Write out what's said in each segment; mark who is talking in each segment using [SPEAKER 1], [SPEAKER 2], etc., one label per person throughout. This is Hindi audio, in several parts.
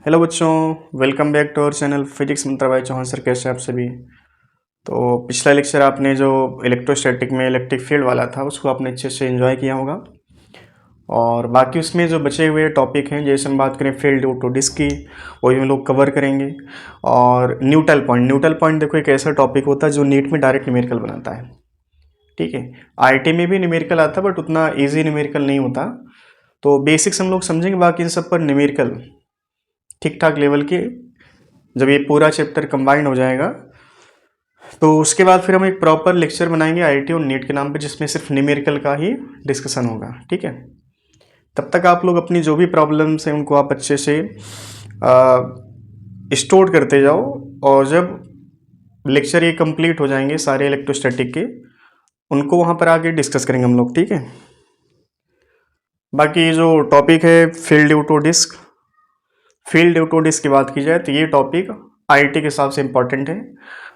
[SPEAKER 1] हेलो बच्चों, welcome back to our channel physics Mantra भाई चौहान सर। कैसे आप सभी? तो पिछला लेक्चर आपने जो इलेक्ट्रोस्टैटिक में इलेक्ट्रिक फील्ड वाला था उसको आपने अच्छे से एंजॉय किया होगा। और बाकी उसमें जो बचे हुए टॉपिक हैं, जैसे हम बात करें फील्ड ड्यू टू डिस्क की, वही हम लोग कवर करेंगे। और न्यूट्रल पॉइंट देखो, एक ऐसा टॉपिक होता है जो नीट में डायरेक्ट न्यूमेरिकल बनाता है। ठीक है, आईआईटी में भी न्यूमेरिकल आता है बट उतना ईजी न्यूमेरिकल नहीं होता। तो बेसिक्स हम लोग समझेंगे, बाकी इन सब पर न्यूमेरिकल ठीक ठाक लेवल के जब ये पूरा चैप्टर कंबाइंड हो जाएगा तो उसके बाद फिर हम एक प्रॉपर लेक्चर बनाएंगे आईआईटी और नीट के नाम पे, जिसमें सिर्फ न्यूमेरिकल का ही डिस्कशन होगा। ठीक है, तब तक आप लोग अपनी जो भी प्रॉब्लम्स हैं उनको आप अच्छे से स्टोर करते जाओ। और जब लेक्चर ये कंप्लीट हो जाएंगे सारे इलेक्ट्रोस्टैटिक के, उनको वहाँ पर आके डिस्कस करेंगे हम लोग। ठीक है, बाकी ये जो टॉपिक है फील्ड ड्यू टू डिस्क की बात की जाए तो ये टॉपिक आईआईटी के हिसाब से इम्पॉर्टेंट है।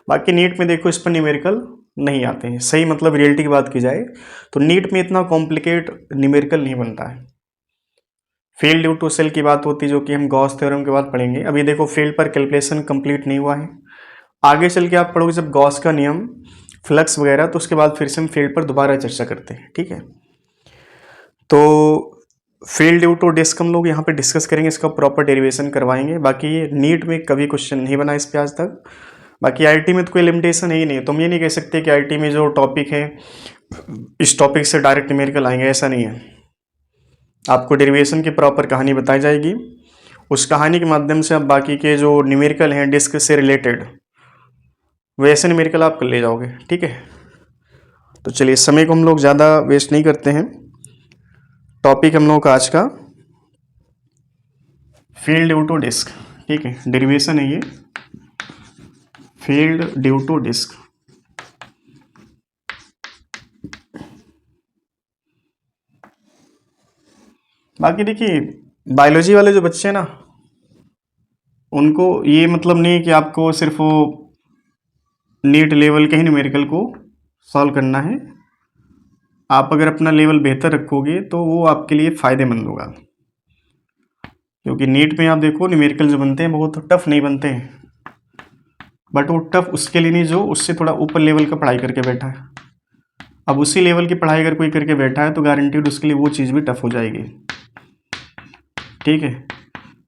[SPEAKER 1] बाकी नीट में देखो इस पर न्यूमेरिकल नहीं आते हैं, सही मतलब रियलिटी की बात की जाए तो नीट में इतना कॉम्प्लिकेट न्यूमेरिकल नहीं बनता है। फील्ड ड्यू टू सेल की बात होती है, जो कि हम गॉस थ्योरम के बाद पढ़ेंगे। अभी देखो फील्ड पर कैलकुलेशन कंप्लीट नहीं हुआ है, आगे चल के आप पढ़ोगे जब गॉस का नियम, फ्लक्स वगैरह, तो उसके बाद फिर से हम फील्ड पर दोबारा चर्चा करते हैं। ठीक है, तो फील्ड ड्यू टू डिस्क हम लोग यहाँ पे डिस्कस करेंगे, इसका प्रॉपर डेरिवेशन करवाएंगे। बाकी ये नीट में कभी क्वेश्चन नहीं बना इस पे आज तक। बाकी आईआईटी में तो कोई लिमिटेशन है ही नहीं, तुम ये नहीं कह सकते कि आईआईटी में जो टॉपिक है इस टॉपिक से डायरेक्ट न्यूमेरिकल आएंगे, ऐसा नहीं है। आपको डेरिवेशन की प्रॉपर कहानी बताई जाएगी, उस कहानी के माध्यम से आप बाकी के जो न्यूमेरिकल हैं डिस्क से रिलेटेड वैसे न्यूमेरिकल आप कर ले जाओगे। ठीक है, तो चलिए समय को हम लोग ज़्यादा वेस्ट नहीं करते हैं। टॉपिक हम लोग का आज का फील्ड ड्यू टू डिस्क। ठीक है, डेरिवेशन है ये, फील्ड ड्यू टू डिस्क। बाकी देखिए बायोलॉजी वाले जो बच्चे हैं ना, उनको ये मतलब नहीं कि आपको सिर्फ वो नीट लेवल के ही न्यूमेरिकल को सॉल्व करना है। आप अगर अपना लेवल बेहतर रखोगे तो वो आपके लिए फ़ायदेमंद होगा, क्योंकि नीट में आप देखो न्यूमेरिकल जो बनते हैं बहुत टफ नहीं बनते हैं, बट वो टफ उसके लिए नहीं जो उससे थोड़ा ऊपर लेवल का पढ़ाई करके बैठा है। अब उसी लेवल की पढ़ाई अगर कोई करके बैठा है तो गारंटीड उसके लिए वो चीज़ भी टफ हो जाएगी। ठीक है,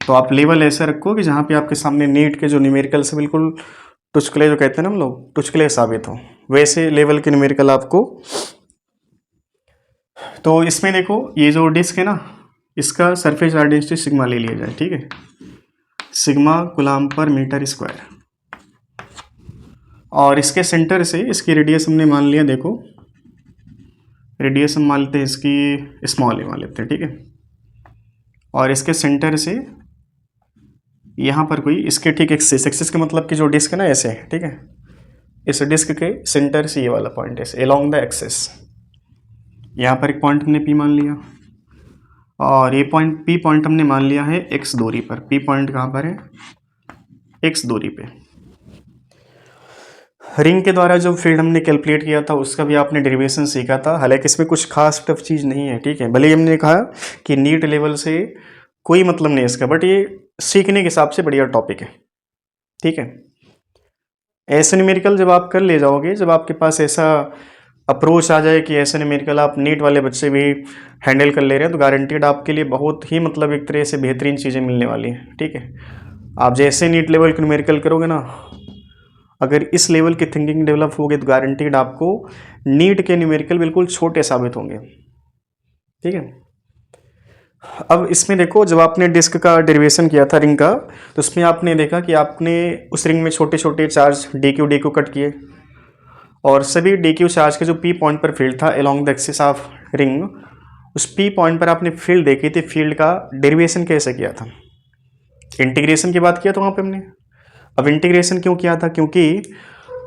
[SPEAKER 1] तो आप लेवल ऐसे रखो कि जहाँ पे आपके सामने नीट के जो न्यूमेरिकल से बिल्कुल टुचकले, जो कहते हैं ना हम लोग, टुचकले साबित हो, वैसे लेवल के न्यूमेरिकल आपको। तो इसमें देखो ये जो डिस्क है ना, इसका सरफेस चार्ज डेंसिटी सिग्मा ले लिया जाए। ठीक है, सिग्मा कूलम्ब पर मीटर स्क्वायर, और इसके सेंटर से इसकी रेडियस हमने मान लिया, देखो रेडियस हम मान लेते हैं इसकी स्मॉल मान लेते हैं। ठीक है, और इसके सेंटर से यहाँ पर कोई इसके ठीक एक्सिस का मतलब कि जो डिस्क है ना ऐसे है। ठीक है, इस डिस्क के सेंटर से ये वाला पॉइंट ऐसे अलोंग द एक्सिस, यहाँ पर एक पॉइंट हमने पी मान लिया, और ये पॉइंट पी पॉइंट हमने मान लिया है एक्स दूरी पर। पी पॉइंट कहाँ पर है? एक्स दूरी पे। रिंग के द्वारा जो फील्ड हमने कैलकुलेट किया था उसका भी आपने डेरिवेशन सीखा था, हालांकि इसमें कुछ खास टफ चीज़ नहीं है। ठीक है, भले ही हमने कहा कि नीट लेवल से कोई मतलब नहीं है इसका, बट ये सीखने के हिसाब से बढ़िया टॉपिक है। ठीक है, ऐसे न्यूमेरिकल जब आप कर ले जाओगे, जब आपके पास ऐसा अप्रोच आ जाए कि ऐसे न्यूमेरिकल आप नीट वाले बच्चे भी हैंडल कर ले रहे हैं, तो गारंटीड आपके लिए बहुत ही मतलब एक तरह से बेहतरीन चीज़ें मिलने वाली हैं। ठीक है, आप जैसे नीट लेवल के न्यूमेरिकल करोगे ना, अगर इस लेवल की थिंकिंग डेवलप होगी तो गारंटीड आपको नीट के न्यूमेरिकल बिल्कुल छोटे साबित होंगे। ठीक है, अब इसमें देखो जब आपने डिस्क का डेरिवेशन किया था रिंग का, तो उसमें आपने देखा कि आपने उस रिंग में छोटे छोटे चार्ज डी क्यू कट किए, और सभी डी क्यू चार्ज के जो पी पॉइंट पर फील्ड था along the axis of ring, उस पी पॉइंट पर आपने फील्ड देखी थी। फील्ड का डेरिवेशन कैसे किया था? इंटीग्रेशन की बात किया था वहाँ पे हमने। अब इंटीग्रेशन क्यों किया था? क्योंकि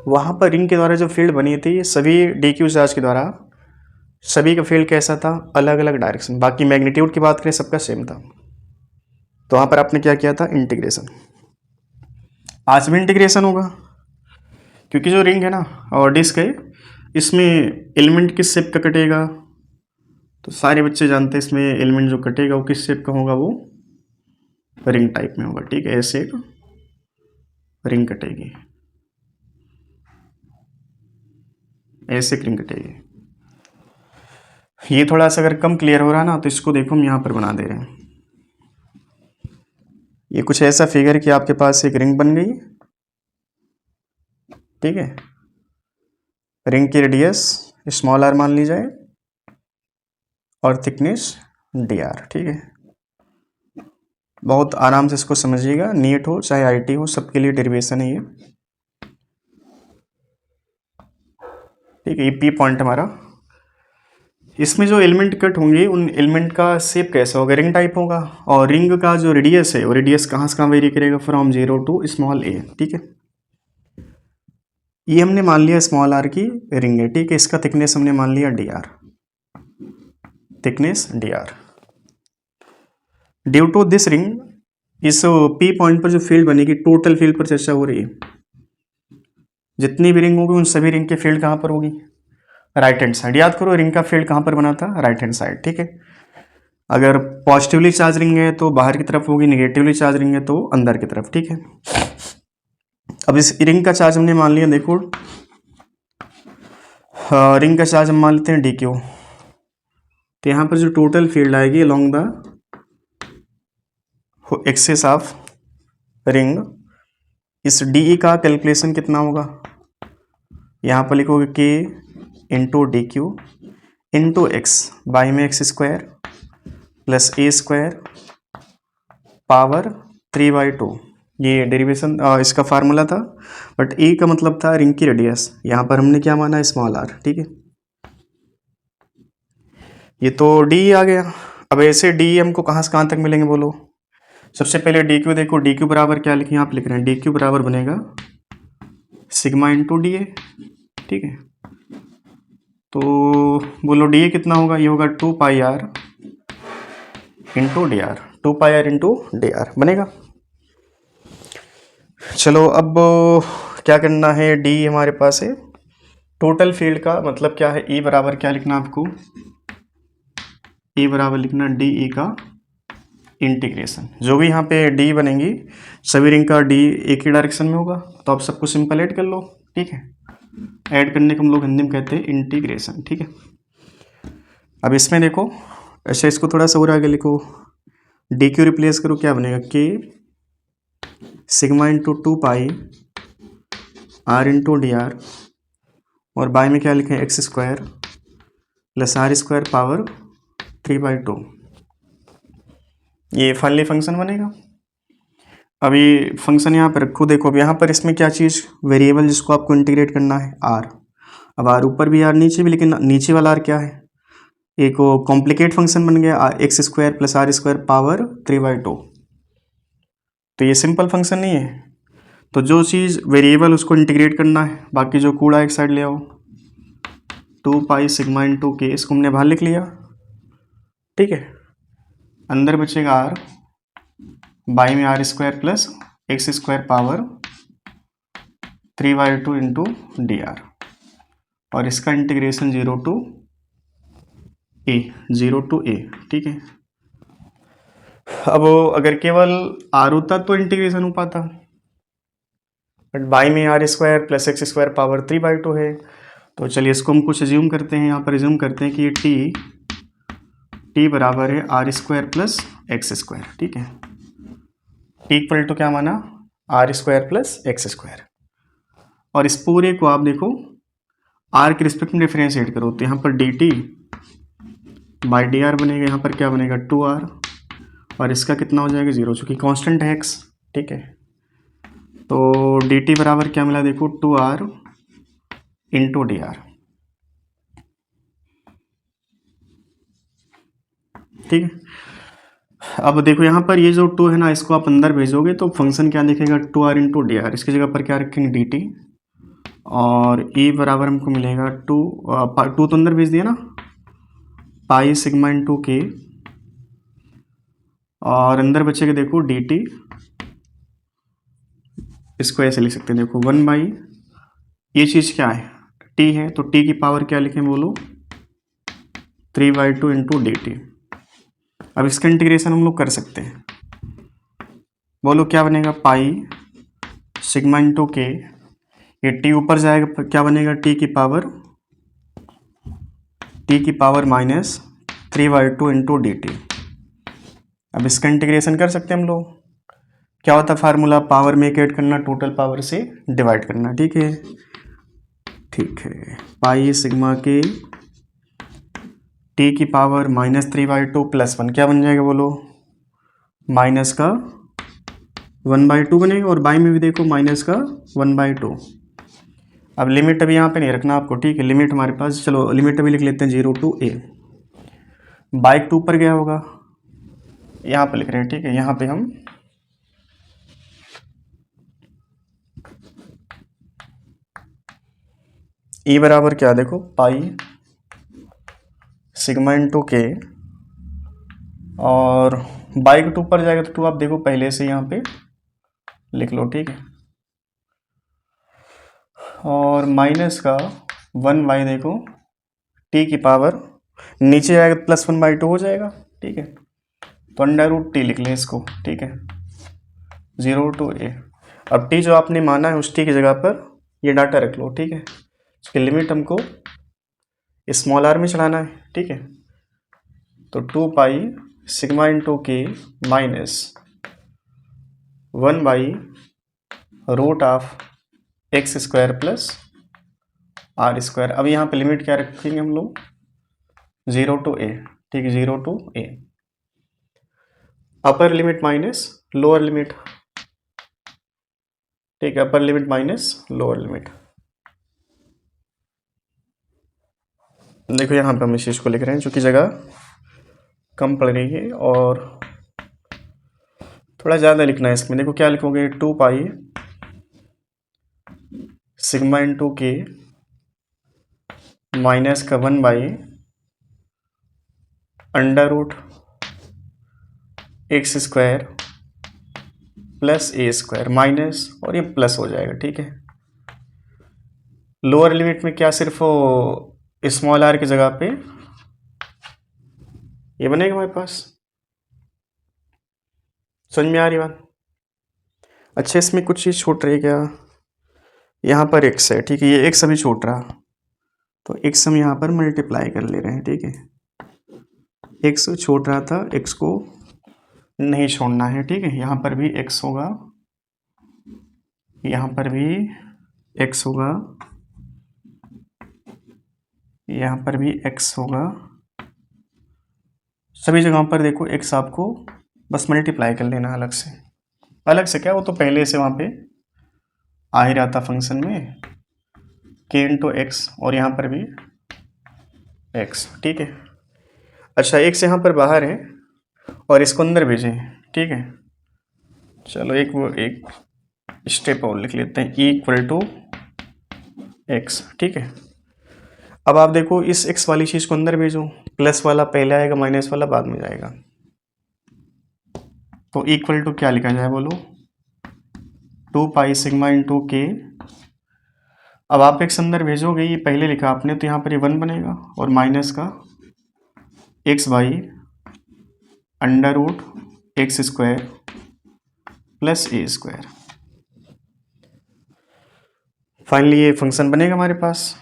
[SPEAKER 1] वहाँ पर रिंग के द्वारा जो फील्ड बनी थी सभी डी क्यू चार्ज के द्वारा, सभी का फील्ड कैसा था? अलग अलग डायरेक्शन। बाकी मैग्नीट्यूड की बात करें सबका सेम था, तो वहाँ पर आपने क्या किया था? इंटीग्रेशन। आज भी इंटीग्रेशन होगा, क्योंकि जो रिंग है ना और डिस्क है, इसमें एलिमेंट किस शेप का कटेगा? तो सारे बच्चे जानते हैं इसमें एलिमेंट जो कटेगा वो किस शेप का होगा? वो रिंग टाइप में होगा, ठीक है। ऐसे एक रिंग कटेगी, ऐसे एक रिंग कटेगी। ये थोड़ा सा अगर कम क्लियर हो रहा है ना, तो इसको देखो हम यहाँ पर बना दे रहे हैं। ये कुछ ऐसा फिगर कि आपके पास एक रिंग बन गई, ठीक है। रिंग की रेडियस स्मॉल आर मान ली जाए और थिकनेस डी आर, ठीक है। बहुत आराम से इसको समझिएगा, नीट हो चाहे आईटी हो, सबके लिए डेरिवेशन है ये, ठीक है। ये पी पॉइंट हमारा। इसमें जो एलिमेंट कट होंगे उन एलिमेंट का शेप कैसा होगा, रिंग टाइप होगा। और रिंग का जो रेडियस है वो रेडियस कहाँ से कहाँ वेरी करेगा, फ्रॉम 0 टू स्मॉल ए, ठीक है। ये हमने मान लिया स्मॉल आर की रिंग है, ठीक है। इसका थिकनेस हमने मान लिया D R, thickness D R. Due to this ring, इस पी पॉइंट पर जो फील्ड बनेगी, टोटल फील्ड पर चर्चा हो रही है। जितनी भी रिंग होगी उन सभी रिंग के फील्ड कहाँ पर होगी, राइट हैंड साइड। याद करो रिंग का फील्ड कहाँ पर बना था, राइट हैंड साइड, ठीक है। अगर पॉजिटिवली चार्ज रिंग है तो बाहर की तरफ होगी, निगेटिवली चार्ज रिंग है तो अंदर की तरफ, ठीक है। अब इस रिंग का चार्ज हमने मान लिया, देखो रिंग का चार्ज हम मान लेते हैं डी क्यू। तो यहाँ पर जो टोटल फील्ड आएगी along the axis of ring, इस डी का कैलकुलेशन कितना होगा, यहाँ पर लिखोगे K into D Q into X, by में X square plus A square power 3/2। ये डेरिवेशन इसका फार्मूला था, बट ए का मतलब था रिंग की रेडियस। यहाँ पर हमने क्या माना, स्मॉल आर, ठीक है। ये तो डी आ गया। अब ऐसे डी हमको कहाँ से कहाँ तक मिलेंगे बोलो। सबसे पहले डी क्यू देखो, डी क्यू बराबर क्या लिखे, यहाँ पे लिख रहे हैं डी क्यू बराबर बनेगा सिग्मा इंटू डी ए, ठीक है। तो बोलो डी ए कितना होगा, ये होगा 2 pi are into D r, 2 pi are into D r बनेगा। चलो अब क्या करना है, डी हमारे पास है, टोटल फील्ड का मतलब क्या है, ई बराबर क्या लिखना आपको, ई बराबर लिखना डी ई का इंटीग्रेशन। जो भी यहाँ पे डी बनेंगी सभी रिंग का डी एक ही डायरेक्शन में होगा, तो आप सबको सिंपल ऐड कर लो, ठीक है। ऐड करने को हम लोग हिंदी में कहते हैं इंटीग्रेशन, ठीक है। अब इसमें देखो, अच्छा इसको थोड़ा सा और आगे लिखो, डी क्यू रिप्लेस करो, क्या बनेगा, K sigma into 2 pi are into D R, और बाय में क्या लिखें, X square plus R square power 3/2। ये फाइनली फंक्शन बनेगा। अभी फंक्शन यहाँ पर रखो, देखो अब यहाँ पर इसमें क्या चीज़, वेरिएबल जिसको आपको इंटीग्रेट करना है आर। अब आर ऊपर भी आर नीचे भी, लेकिन नीचे वाला आर क्या है, एक कॉम्प्लिकेट फंक्शन बन गया, X square plus R square power 3/2। तो ये सिंपल फंक्शन नहीं है। तो जो चीज़ वेरिएबल उसको इंटीग्रेट करना है, बाकी जो कूड़ा एक साइड ले आओ, 2 पाई सिग्मा इंटू के, इसको हमने बाहर लिख लिया, ठीक है। अंदर बचेगा आर, बाई में r square plus x square power 3/2 into D R, और इसका इंटीग्रेशन 0 टू ए, ठीक है। अब अगर केवल आर होता तो इंटीग्रेशन हो पाता, बट बाई में r square plus x square power 3/2 है। तो चलिए इसको हम कुछ एज्यूम करते हैं, यहाँ पर एज्यूम करते हैं कि ये टी बराबर है r square plus x square, ठीक है। टी इक्वल टू क्या माना, r square plus x square. और इस पूरे को आप देखो आर के रिस्पेक्ट में डिफरेंशिएट करो, तो यहाँ पर D T by D r बनेगा, यहाँ पर क्या बनेगा 2r, और इसका कितना हो जाएगा 0, चूँकि कांस्टेंट है x, ठीक है। तो डी टी बराबर क्या मिला, देखो 2r इंटू डी आर, ठीक है। अब देखो यहाँ पर ये जो 2 है ना, इसको आप अंदर भेजोगे तो फंक्शन क्या दिखेगा, 2r इंटू डी आर। इसकी जगह पर क्या रखेंगे, डी टी, और e बराबर हमको मिलेगा 2 तो अंदर भेज दिया ना, पाई सिग्मा इंटू के, और अंदर बचेगा देखो डी टी, इसको ऐसे लिख सकते हैं, देखो 1/, ये चीज़ क्या है, t है, तो t की पावर क्या लिखें बोलो, 3/2 इंटू डी टी। अब इसका इंटीग्रेशन हम लोग कर सकते हैं, बोलो क्या बनेगा, पाई सिग्मा इंटू के, ये टी ऊपर जाएगा क्या बनेगा, टी की पावर -3/2 इंटू डी टी। अब इसका इंटीग्रेशन कर सकते हैं हम लोग। क्या होता है फार्मूला, पावर में ऐड करना, टोटल पावर से डिवाइड करना। ठीक है, ठीक है, पाई सिग्मा के टी की पावर -3/2 + 1 क्या बन जाएगा बोलो, माइनस का 1/2 बनेगा, और बाई में भी देखो माइनस का 1/2। अब लिमिट अभी यहाँ पे नहीं रखना आपको, ठीक है, लिमिट हमारे पास, चलो लिमिट अभी लिख लेते हैं 0 to a। बाइक 2 पर गया होगा, यहाँ पे लिख रहे हैं, ठीक है, यहाँ पे हम e बराबर क्या देखो, पाई सिग्मा इंटू के, और बाइक 2 पर जाएगा तो 2 आप देखो पहले से यहाँ पे लिख लो, ठीक है, और माइनस का 1/, देखो टी की पावर नीचे आएगा +1/2 हो जाएगा, ठीक है, तो √t लिख लें इसको, ठीक है, 0 to a। अब t जो आपने माना है उस t की जगह पर ये डाटा रख लो, ठीक है, इसकी लिमिट हमको स्मॉल r में चढ़ाना है, ठीक है, तो 2 पाई सिग्मा इंटू के माइनस 1/√x² प्लस r²। अब यहाँ पे लिमिट क्या रखेंगे हम लोग, 0 to a, ठीक है, 0 to a, upper limit minus lower limit, ठीक है, upper limit minus lower limit. देखो यहाँ पे हम इस चीज़ को लिख रहे हैं, चूँकि जगह कम पड़ रही है और थोड़ा ज़्यादा लिखना है इसमें। देखो क्या लिखोगे, 2 पाई सिग्मा इंटू के माइनस का 1/√x² प्लस a² माइनस, और ये प्लस हो जाएगा, ठीक है। लोअर लिमिट में क्या सिर्फ स्मॉल r की जगह पे ये बनेगा हमारे पास, समझ में आ रही बात। अच्छा, इसमें कुछ चीज़ छूट रही है क्या, यहाँ पर x है, ठीक है, ये x अभी छूट रहा, तो x हम यहाँ पर मल्टीप्लाई कर ले रहे हैं, ठीक है, x छूट रहा था, x को नहीं छोड़ना है, ठीक है, यहाँ पर भी x होगा, यहाँ पर भी x होगा, यहाँ पर भी x होगा, सभी जगहों पर देखो x आपको बस मल्टीप्लाई कर लेना अलग से। अलग से क्या, वो तो पहले से वहाँ पे आ ही रहा था फंक्शन में, k इंटू एक्स, और यहाँ पर भी x, ठीक है। अच्छा, x यहाँ पर बाहर है और इसको अंदर भेजें, ठीक है, चलो एक स्टेप और लिख लेते हैं, E=x, ठीक है। अब आप देखो इस x वाली चीज़ को अंदर भेजो, प्लस वाला पहले आएगा, माइनस वाला बाद में जाएगा, तो इक्वल टू क्या लिखा जाए बोलो, 2 पाई सिग्मा इंटू के। अब आप x अंदर भेजोगे, ये पहले लिखा आपने, तो यहाँ पर ये 1 बनेगा, और माइनस का x/√x² प्लस a²। फाइनली ये फंक्शन बनेगा हमारे पास,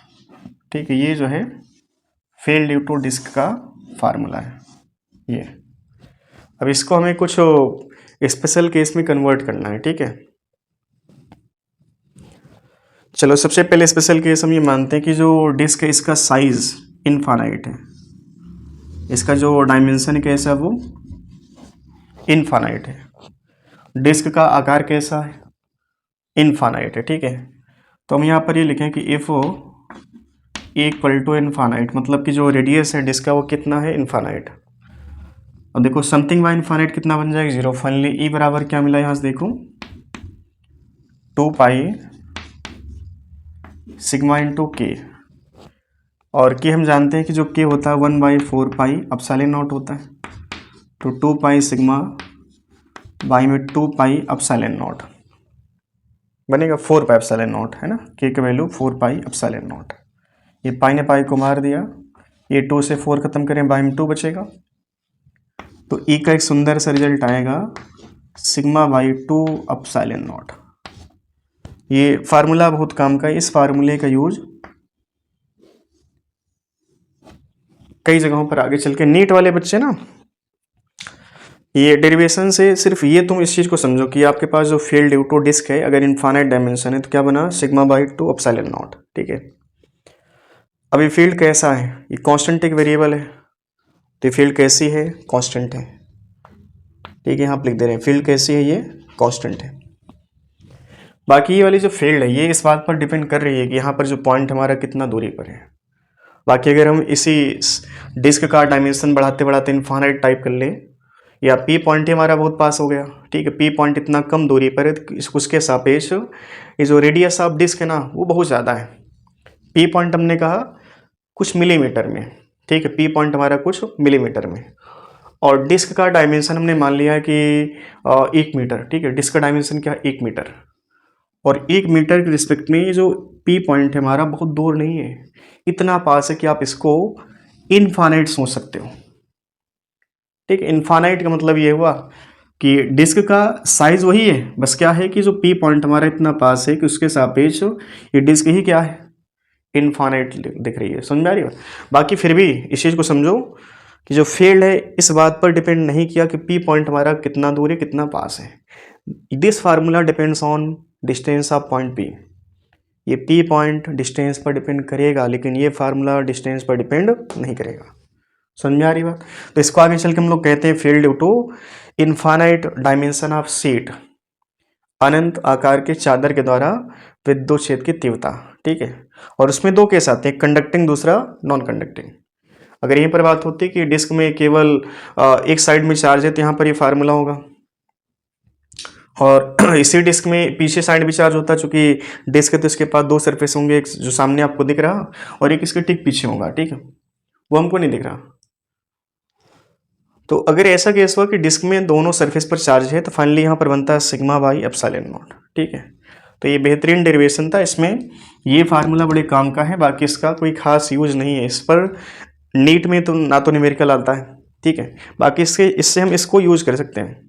[SPEAKER 1] ठीक है। ये जो है फेल ड्यू टू डिस्क का फार्मूला है ये। अब इसको हमें कुछ स्पेशल केस में कन्वर्ट करना है, ठीक है। चलो सबसे पहले स्पेशल केस हम ये मानते हैं कि जो डिस्क है इसका साइज इनफाइनाइट है, इसका जो डायमेंशन कैसा है वो इनफाइनाइट है, डिस्क का आकार कैसा है इनफाइनाइट है, ठीक है। तो हम यहाँ पर ये लिखें कि इफ इक्वल टू इनफाइनाइट, मतलब कि जो रेडियस है डिस्क का वो कितना है इनफाइनाइट। अब देखो समथिंग बाय इनफाइनाइट कितना बन जाएगा 0। फाइनली ई बराबर क्या मिला यहाँ से देखो 2 पाई सिग्मा इंटू के, और के हम जानते हैं कि जो के होता है 1/4 पाई एप्सिलॉन नॉट होता है, तो 2 पाई सिग्मा बाई में 2 पाई एप्सिलॉन नॉट बनेगा, 4 पाई एप्सिलॉन नॉट है ना, के का वैल्यू 4 पाई एप्सिलॉन नॉट। ये पाई ने पाई को मार दिया, ये 2 से 4 खत्म करें, बाई में 2 बचेगा, तो ई का एक सुंदर सा रिजल्ट आएगा सिग्मा बाई 2 एप्सिलॉन नॉट। ये फार्मूला बहुत काम का है, इस फार्मूले का यूज कई जगहों पर आगे चल के नीट वाले बच्चे ना, ये डेरिवेशन से सिर्फ ये तुम इस चीज को समझो कि आपके पास जो फील्ड ड्यू टू डिस्क है अगर इनफाइनाइट डायमेंशन है तो क्या बना, सिग्मा बाई 2 एप्सिलॉन नॉट। ठीक है, अब ये फील्ड कैसा है, ये कांस्टेंट एक वेरिएबल है, तो ये फील्ड कैसी है, कांस्टेंट है। ठीक है, यहाँ आप लिख दे रहे हैं फील्ड कैसी है, ये कांस्टेंट है। बाकी ये वाली जो फील्ड है ये इस बात पर डिपेंड कर रही है कि यहाँ पर जो पॉइंट हमारा कितना दूरी पर है। बाकी अगर हम इसी डिस्क का डायमेंशन बढ़ाते बढ़ाते इनफाइनाइट टाइप कर लें, या पी पॉइंट ही हमारा बहुत पास हो गया, ठीक है, पी पॉइंट इतना कम दूरी पर है तो उसके सापेक्ष ये जो रेडियस ऑफ डिस्क है ना वो बहुत ज़्यादा है। पी पॉइंट हमने कहा कुछ मिलीमीटर में, ठीक है, पी पॉइंट हमारा कुछ मिलीमीटर में, और डिस्क का डायमेंशन हमने मान लिया है कि 1 मीटर। ठीक है, डिस्क का डायमेंशन क्या है, 1 मीटर, और 1 मीटर के रिस्पेक्ट में जो पी पॉइंट है हमारा बहुत दूर नहीं है, इतना पास है कि आप इसको इनफाइनाइट सोच सकते हो। ठीक है, इनफाइनाइट का मतलब ये हुआ कि डिस्क का साइज वही है, बस क्या है कि जो पी पॉइंट हमारा इतना पास है कि उसके सापेक्ष ये डिस्क ही क्या है, इनफाइनाइट दिख रही है। समझ में आ रही है? बाकी फिर भी इस चीज़ को समझो कि जो फील्ड है इस बात पर डिपेंड नहीं किया कि पी पॉइंट हमारा कितना दूर है, कितना पास है। This formula depends on distance of point P. ये पी पॉइंट डिस्टेंस पर डिपेंड करेगा, लेकिन ये फार्मूला डिस्टेंस पर डिपेंड नहीं करेगा। समझ में आ रही बात? तो इसको आगे चल के हम लोग कहते हैं field due to infinite dimension of sheet, अनंत आकार के चादर के द्वारा विद्युत क्षेत्र की तीव्रता। ठीक है, और उसमें दो केस आते हैं, कंडक्टिंग, दूसरा नॉन कंडक्टिंग। अगर यहीं पर बात होती है कि डिस्क में केवल एक साइड में चार्ज है तो यहाँ पर ये फार्मूला होगा, और इसी डिस्क में पीछे साइड भी चार्ज होता है, चूंकि डिस्क है तो इसके पास दो सरफेस होंगे, एक जो सामने आपको दिख रहा और एक इसके ठीक पीछे होगा। ठीक है, वो हमको नहीं दिख रहा। तो अगर ऐसा केस हुआ कि डिस्क में दोनों सरफेस पर चार्ज है तो फाइनली यहाँ पर बनता है सिग्मा बाई एप्सिलॉन नॉट। ठीक है, तो ये बेहतरीन डेरिवेशन था, इसमें ये फार्मूला बड़े काम का है, बाकी इसका कोई खास यूज नहीं है। इस पर नीट में तो ना तो न्यूमेरिकल आता है, ठीक है, बाकी इससे हम इसको यूज कर सकते हैं।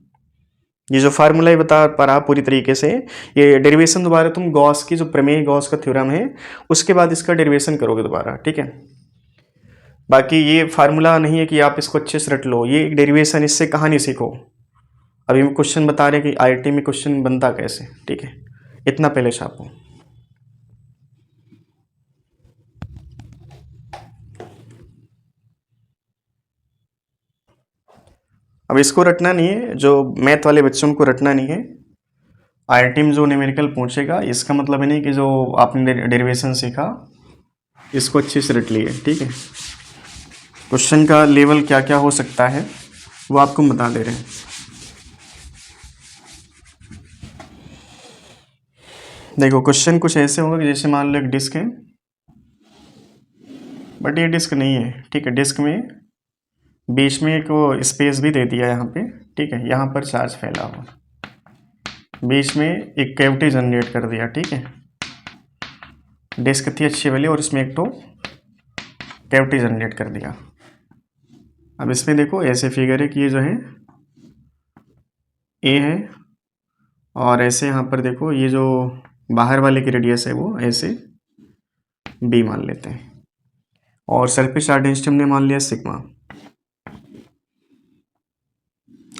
[SPEAKER 1] ये जो फार्मूला बता पा रहा पूरी तरीके से, ये डेरिवेशन दोबारा तुम गॉस की जो प्रमेय, गॉस का थ्योरम है, उसके बाद इसका डेरिवेशन करोगे दोबारा। ठीक है, बाकी ये फार्मूला नहीं है कि आप इसको अच्छे से रट लो, ये एक डेरिवेशन, इससे कहानी सीखो। अभी हम क्वेश्चन बता रहे हैं कि आईआईटी में क्वेश्चन बनता कैसे। ठीक है, इतना पहले छापो। अब इसको रटना नहीं है, जो मैथ वाले बच्चों को रटना नहीं है। आईआईटी में जो न्यूमेरिकल पूछेगा इसका मतलब है नहीं कि जो आपने डेरिवेशन सीखा इसको अच्छे से रट लिए। ठीक है, क्वेश्चन का लेवल क्या क्या हो सकता है वो आपको बता दे रहे हैं। देखो क्वेश्चन कुछ ऐसे होगा कि जैसे मान लो एक डिस्क है, बट ये डिस्क नहीं है। ठीक है, डिस्क में बीच में एक स्पेस भी दे दिया है यहाँ पे। ठीक है, यहाँ पर चार्ज फैला हुआ, बीच में एक कैविटी जनरेट कर दिया। ठीक है, डिस्क थी अच्छी वाली और इसमें एक तो कैविटी जनरेट कर दिया। अब इसमें देखो ऐसे फिगर है कि ये जो है ए है, और ऐसे यहाँ पर देखो ये जो बाहर वाले की रेडियस है वो ऐसे बी मान लेते हैं, और सरफेस चार्ज डेंसिटी हमने मान लिया सिग्मा।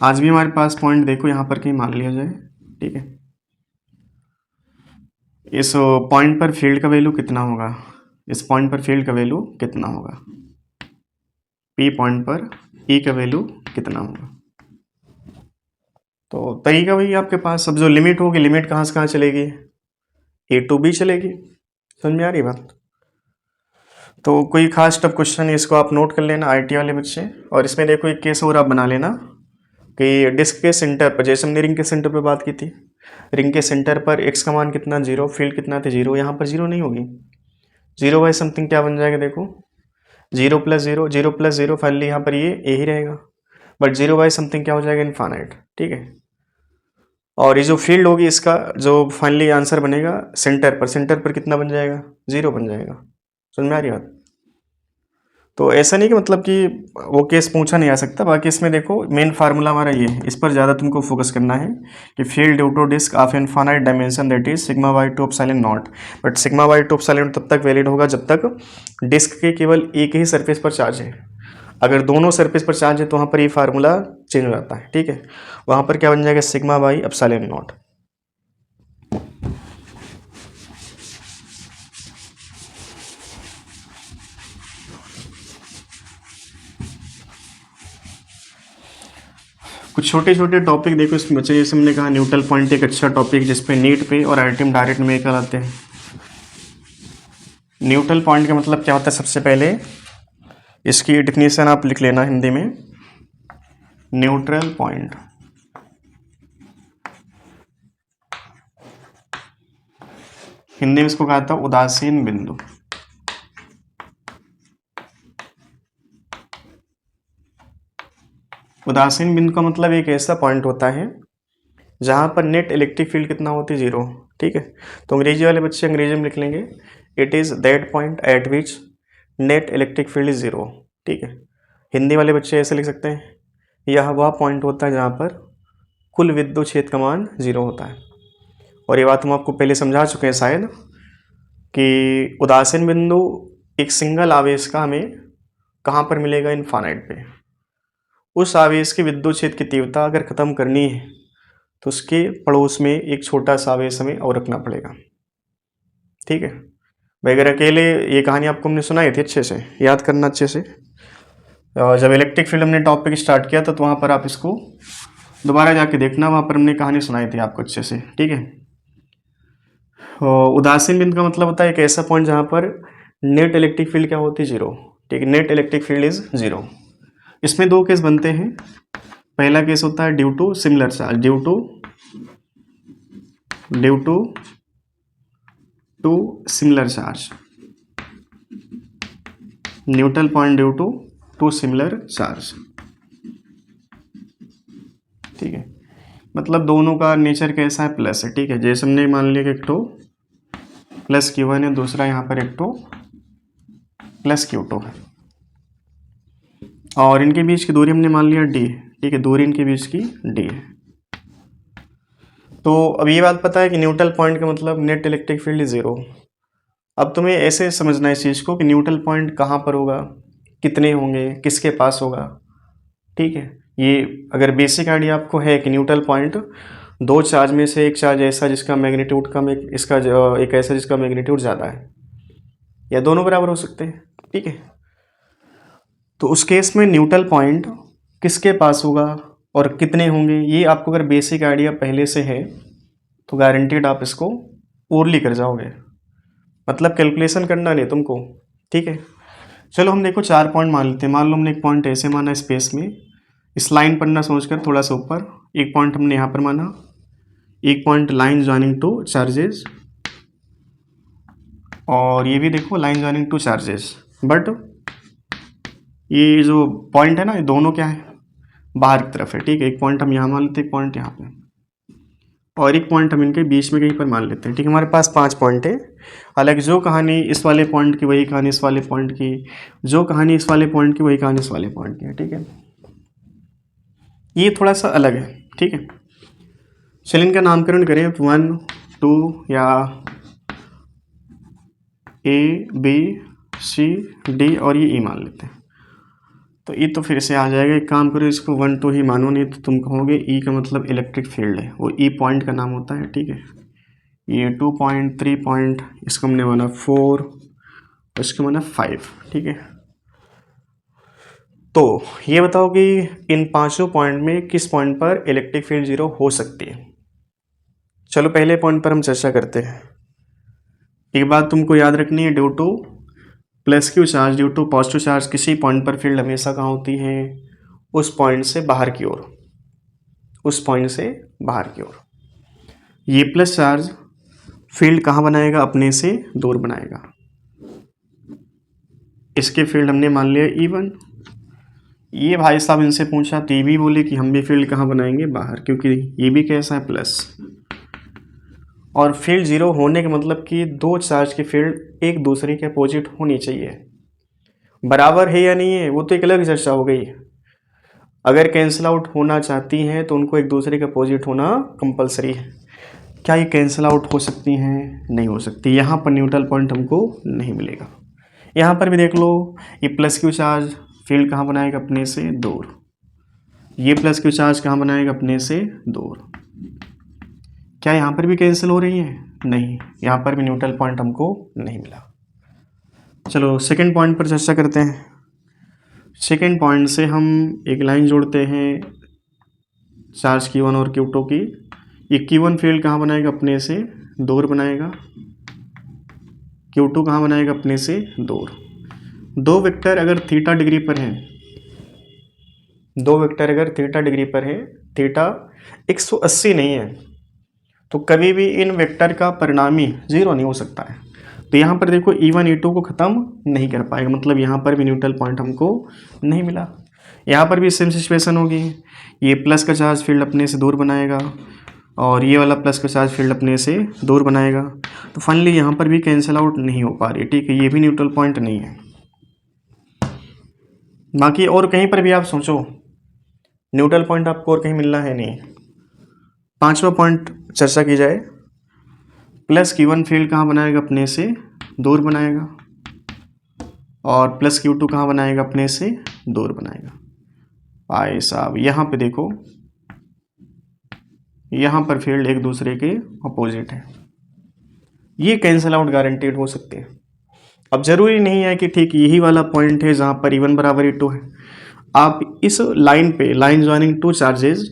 [SPEAKER 1] आज भी हमारे पास पॉइंट देखो यहाँ पर कहीं मान लिया जाए। ठीक है, इस पॉइंट पर फील्ड का वैल्यू कितना होगा, इस पॉइंट पर फील्ड का वैल्यू कितना होगा, पी पॉइंट पर ई का वैल्यू कितना होगा। तो तरीका वही आपके पास, अब जो लिमिट होगी, लिमिट कहाँ से कहाँ चलेगी, ए टू बी चलेगी। समझ में आ रही बात? तो कोई खास टफ क्वेश्चन है, इसको आप नोट कर लेना आईटी वाले बच्चे। और इसमें देखो एक केस और आप बना लेना कि डिस्क के सेंटर पर, जैसे हमने रिंग के सेंटर पर बात की थी, रिंग के सेंटर पर एक्स का मान कितना, 0, फील्ड कितना थे 0, यहाँ पर 0 नहीं होगी, 0 बाई समथिंग क्या बन जाएगा, देखो 0 प्लस 0, 0 प्लस 0, फाइनली यहाँ पर ये ए ही रहेगा, बट 0 बाई समथिंग क्या हो जाएगा, इनफाइनाइट। ठीक है, और ये जो फील्ड होगी इसका जो फाइनली आंसर बनेगा सेंटर पर, सेंटर पर कितना बन जाएगा, 0 बन जाएगा। समझ में आ रही बात? तो ऐसा नहीं कि मतलब कि वो केस पूछा नहीं आ सकता। बाकी इसमें देखो मेन फार्मूला हमारा ये है, इस पर ज़्यादा तुमको फोकस करना है कि field due to disc of infinite dimension that is sigma by two epsilon naught. But sigma by two epsilon तब तक वैलिड होगा जब तक डिस्क के केवल एक ही सरफेस पर चार्ज है। अगर दोनों सरफेस पर चार्ज है तो वहाँ पर ये फार्मूला चेंज हो जाता है, ठीक है। वहाँ पर क्या बन जाएगा, सिग्मा बाई एप्सिलॉन नॉट। कुछ छोटे छोटे टॉपिक देखो इसमें बच्चे, जैसे हमने कहा न्यूट्रल पॉइंट एक अच्छा टॉपिक जिसपे नीट पे और आईआईटी डायरेक्ट न्यूमेरिकल आते हैं। न्यूट्रल पॉइंट का मतलब क्या होता है, सबसे पहले इसकी डिफिनीशन आप लिख लेना हिंदी में। न्यूट्रल पॉइंट हिंदी में इसको कहा था उदासीन बिंदु। उदासीन बिंदु का मतलब एक ऐसा पॉइंट होता है जहां पर नेट इलेक्ट्रिक फील्ड कितना होती है, जीरो, ठीक है। तो अंग्रेजी वाले बच्चे अंग्रेजी में लिख लेंगे, it is that point eight which net electric field is zero, ठीक है। हिंदी वाले बच्चे ऐसे लिख सकते हैं, यह वह पॉइंट होता है जहाँ पर कुल विद्युत क्षेत्र का मान जीरो होता है। और ये बात हम आपको पहले समझा चुके हैं शायद कि उदासीन बिंदु एक सिंगल आवेश का हमें कहाँ पर मिलेगा, इनफाइनाइट पे। उस आवेश की विद्युत क्षेत्र की तीव्रता अगर खत्म करनी है तो उसके पड़ोस में एक छोटा सा आवेश हमें और रखना पड़ेगा, ठीक है भाई। अगर अकेले ये कहानी आपको हमने सुनाई थी, अच्छे से याद करना अच्छे से। जब इलेक्ट्रिक फील्ड हमने टॉपिक स्टार्ट किया था तो वहाँ पर आप इसको दोबारा जाके देखना, वहाँ पर हमने कहानी सुनाई थी आपको अच्छे से, ठीक है। उदासीन बिंदु का मतलब होता है एक ऐसा पॉइंट जहाँ पर नेट इलेक्ट्रिक फील्ड क्या होती है, जीरो, ठीक है। Net electric field is zero. इसमें दो केस बनते हैं। पहला केस होता है due to similar charge, due to similar charge, neutral point due to similar charge, ठीक है। मतलब दोनों का नेचर कैसा है, प्लस है, ठीक है। जैसे हमने मान लिया कि एक तो प्लस Q1 है, दूसरा यहाँ पर एक तो प्लस Q2 है, और इनके बीच की दूरी हमने मान लिया d, ठीक है। दूरी इनके बीच की d है। तो अब ये बात पता है कि न्यूट्रल पॉइंट का मतलब नेट इलेक्ट्रिक फील्ड जीरो। अब तुम्हें ऐसे समझना है इस चीज़ को कि न्यूट्रल पॉइंट कहाँ पर होगा, कितने होंगे, किसके पास होगा, ठीक है। ये अगर बेसिक आइडिया आपको है कि न्यूट्रल पॉइंट दो चार्ज में से एक चार्ज ऐसा जिसका मैग्नीट्यूड कम है, इसका एक ऐसा जिसका मैग्नीट्यूड ज़्यादा है, या दोनों बराबर हो सकते हैं, ठीक है। तो उस केस में न्यूट्रल पॉइंट किसके पास होगा और कितने होंगे, ये आपको अगर बेसिक आइडिया पहले से है तो गारंटीड आप इसको ओरली कर जाओगे, मतलब कैलकुलेशन करना नहीं तुमको, ठीक है। चलो हम देखो चार पॉइंट मान लेते हैं। मान लो हमने एक पॉइंट ऐसे माना स्पेस में, इस लाइन पर ना सोचकर थोड़ा सा ऊपर, एक पॉइंट हमने यहाँ पर माना, एक point line joining two charges, और ये भी देखो line joining two charges. But ये जो पॉइंट है ना, ये दोनों क्या है, बाहर की तरफ है, ठीक है। एक पॉइंट हम यहाँ मान लेते हैं, एक पॉइंट यहाँ पे, और एक पॉइंट हम इनके बीच में कहीं पर मान लेते हैं, ठीक है। हमारे पास 5 पॉइंट है। हालांकि जो कहानी इस वाले पॉइंट की वही कहानी इस वाले पॉइंट की, जो कहानी इस वाले पॉइंट की वही कहानी इस वाले पॉइंट की है, ठीक है। ये थोड़ा सा अलग है, ठीक है। चलिए इनका नामकरण करें, 1 2 या ABCD और ये E मान लेते हैं। तो E तो फिर से आ जाएगा, एक काम करो इसको 1 2 ही मानो, नहीं तो तुम कहोगे E का मतलब इलेक्ट्रिक फील्ड है, वो E पॉइंट का नाम होता है, ठीक है। ये 2 पॉइंट 3 पॉइंट, इसको हमने माना 4, इसको माना 5, ठीक है। तो ये बताओ कि इन पांचों पॉइंट में किस पॉइंट पर इलेक्ट्रिक फील्ड जीरो हो सकती है। चलो पहले पॉइंट पर हम चर्चा करते हैं। एक बात तुमको याद रखनी है, due to plus Q charge, due to positive charge, किसी पॉइंट पर फील्ड हमेशा कहाँ होती है, उस पॉइंट से बाहर की ओर, उस पॉइंट से बाहर की ओर। ये प्लस चार्ज फील्ड कहाँ बनाएगा, अपने से दूर बनाएगा। इसके फील्ड हमने मान लिया E1। ये भाई साहब इनसे पूछा तो ये भी बोले कि हम भी फील्ड कहाँ बनाएंगे, बाहर, क्योंकि ये भी कैसा है, प्लस। और फील्ड जीरो होने का मतलब कि दो चार्ज की फील्ड एक दूसरे के अपोजिट होनी चाहिए, बराबर है या नहीं है वो तो एक अलग चर्चा हो गई। अगर कैंसिल आउट होना चाहती हैं तो उनको एक दूसरे के अपोजिट होना कंपलसरी है। क्या ये कैंसिल आउट हो सकती हैं? नहीं हो सकती। यहाँ पर न्यूट्रल पॉइंट हमको नहीं मिलेगा। यहाँ पर भी देख लो, ये प्लस क्यू चार्ज फील्ड कहाँ बनाएगा? अपने से दूर। ये प्लस क्यू चार्ज कहाँ बनाएगा? अपने से दूर। क्या यहाँ पर भी कैंसिल हो रही है? नहीं, यहाँ पर भी न्यूट्रल पॉइंट हमको नहीं मिला। चलो सेकेंड पॉइंट पर चर्चा करते हैं। सेकेंड पॉइंट से हम एक लाइन जोड़ते हैं चार्ज Q1 और Q2 की। ये Q1 फील्ड कहाँ बनाएगा? अपने से दूर बनाएगा। Q2 कहाँ बनाएगा? अपने से दूर। दो वेक्टर अगर थीटा डिग्री पर हैं, दो वेक्टर अगर थीटा डिग्री पर है, थीटा 180 नहीं है, तो कभी भी इन वेक्टर का परिणामी जीरो नहीं हो सकता है। तो यहाँ पर देखो E1 E2 को ख़त्म नहीं कर पाएगा, मतलब यहाँ पर भी न्यूट्रल पॉइंट हमको नहीं मिला। यहाँ पर भी सेम सिचुएशन होगी। ये प्लस का चार्ज फील्ड अपने से दूर बनाएगा और ये वाला प्लस का चार्ज फील्ड अपने से दूर बनाएगा। तो फाइनली यहाँ पर भी कैंसिल आउट नहीं हो पा रही, ठीक है, ये भी न्यूट्रल पॉइंट नहीं है। बाकी और कहीं पर भी आप सोचो, न्यूट्रल पॉइंट आपको और कहीं मिलना है नहीं। पांचवा पॉइंट चर्चा की जाए, प्लस Q1 फील्ड कहाँ बनाएगा? अपने से दूर बनाएगा और प्लस Q2 कहाँ बनाएगा? अपने से दूर बनाएगा। भाई साहब यहाँ पे देखो, यहाँ पर फील्ड एक दूसरे के अपोजिट है, ये कैंसिल आउट गारंटीड हो सकते हैं। अब जरूरी नहीं है कि ठीक यही वाला पॉइंट है जहाँ पर E1 बराबर E2 है। आप इस लाइन पे, लाइन ज्वाइनिंग टू चार्जेस,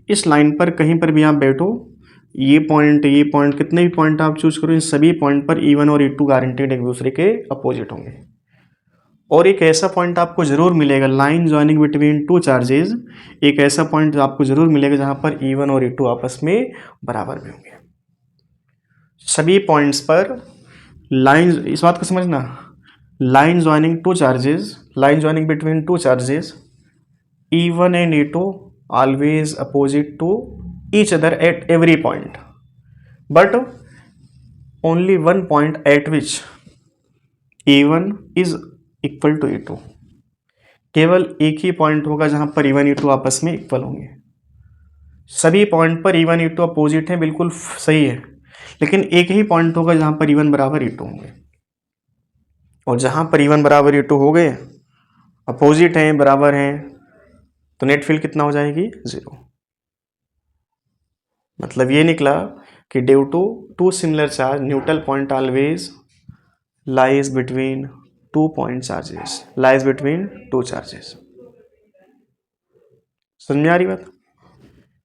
[SPEAKER 1] इस लाइन पर कहीं पर भी आप बैठो, ये पॉइंट कितने भी पॉइंट आप चूज करो, इन सभी पॉइंट पर E1 और E2 गारंटीड एक दूसरे के अपोजिट होंगे। और एक ऐसा पॉइंट आपको जरूर मिलेगा, line joining between two charges, एक ऐसा पॉइंट आपको जरूर मिलेगा जहां पर E1 और E2 आपस में बराबर भी होंगे। सभी पॉइंट्स पर लाइन, इस बात को समझना, line joining two charges, line joining between two charges, E1 and E2 always opposite to each other at every point, but only one point at which E1 is equal to E2। केवल एक ही पॉइंट होगा जहां पर E1 E2 आपस में इक्वल होंगे। सभी पॉइंट पर E1 E2 अपोजिट हैं, बिल्कुल सही है, लेकिन एक ही पॉइंट होगा जहां पर E1 बराबर E2 होंगे। और जहां पर E1 बराबर E2 हो गए, अपोजिट हैं, बराबर हैं, तो नेट फील्ड कितना हो जाएगी? जीरो। मतलब ये निकला कि due to two similar charge, neutral point always lies between two point charges, lies between two charges. समझ में आ रही बात?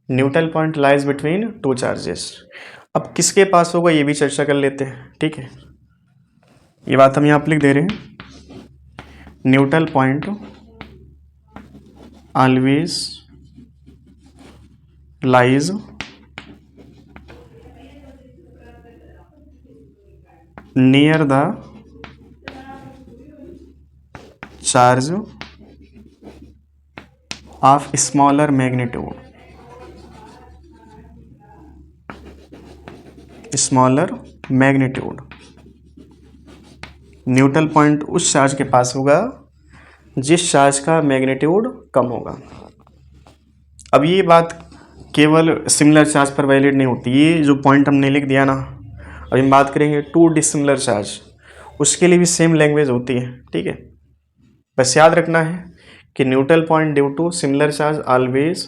[SPEAKER 1] Neutral point lies between two charges. अब किसके पास होगा ये भी चर्चा कर लेते हैं, ठीक है। ये बात हम यहाँ पर लिख दे रहे हैं, neutral point always lies near the charge of smaller magnitude, smaller magnitude। Neutral point उस चार्ज के पास होगा जिस चार्ज का मैग्नीट्यूड कम होगा। अब ये बात केवल सिमिलर चार्ज पर वैलिड नहीं होती, ये जो पॉइंट हमने लिख दिया ना, अब हम बात करेंगे टू डिसिमिलर चार्ज, उसके लिए भी सेम लैंग्वेज होती है, ठीक है। बस याद रखना है कि neutral point due to similar charge always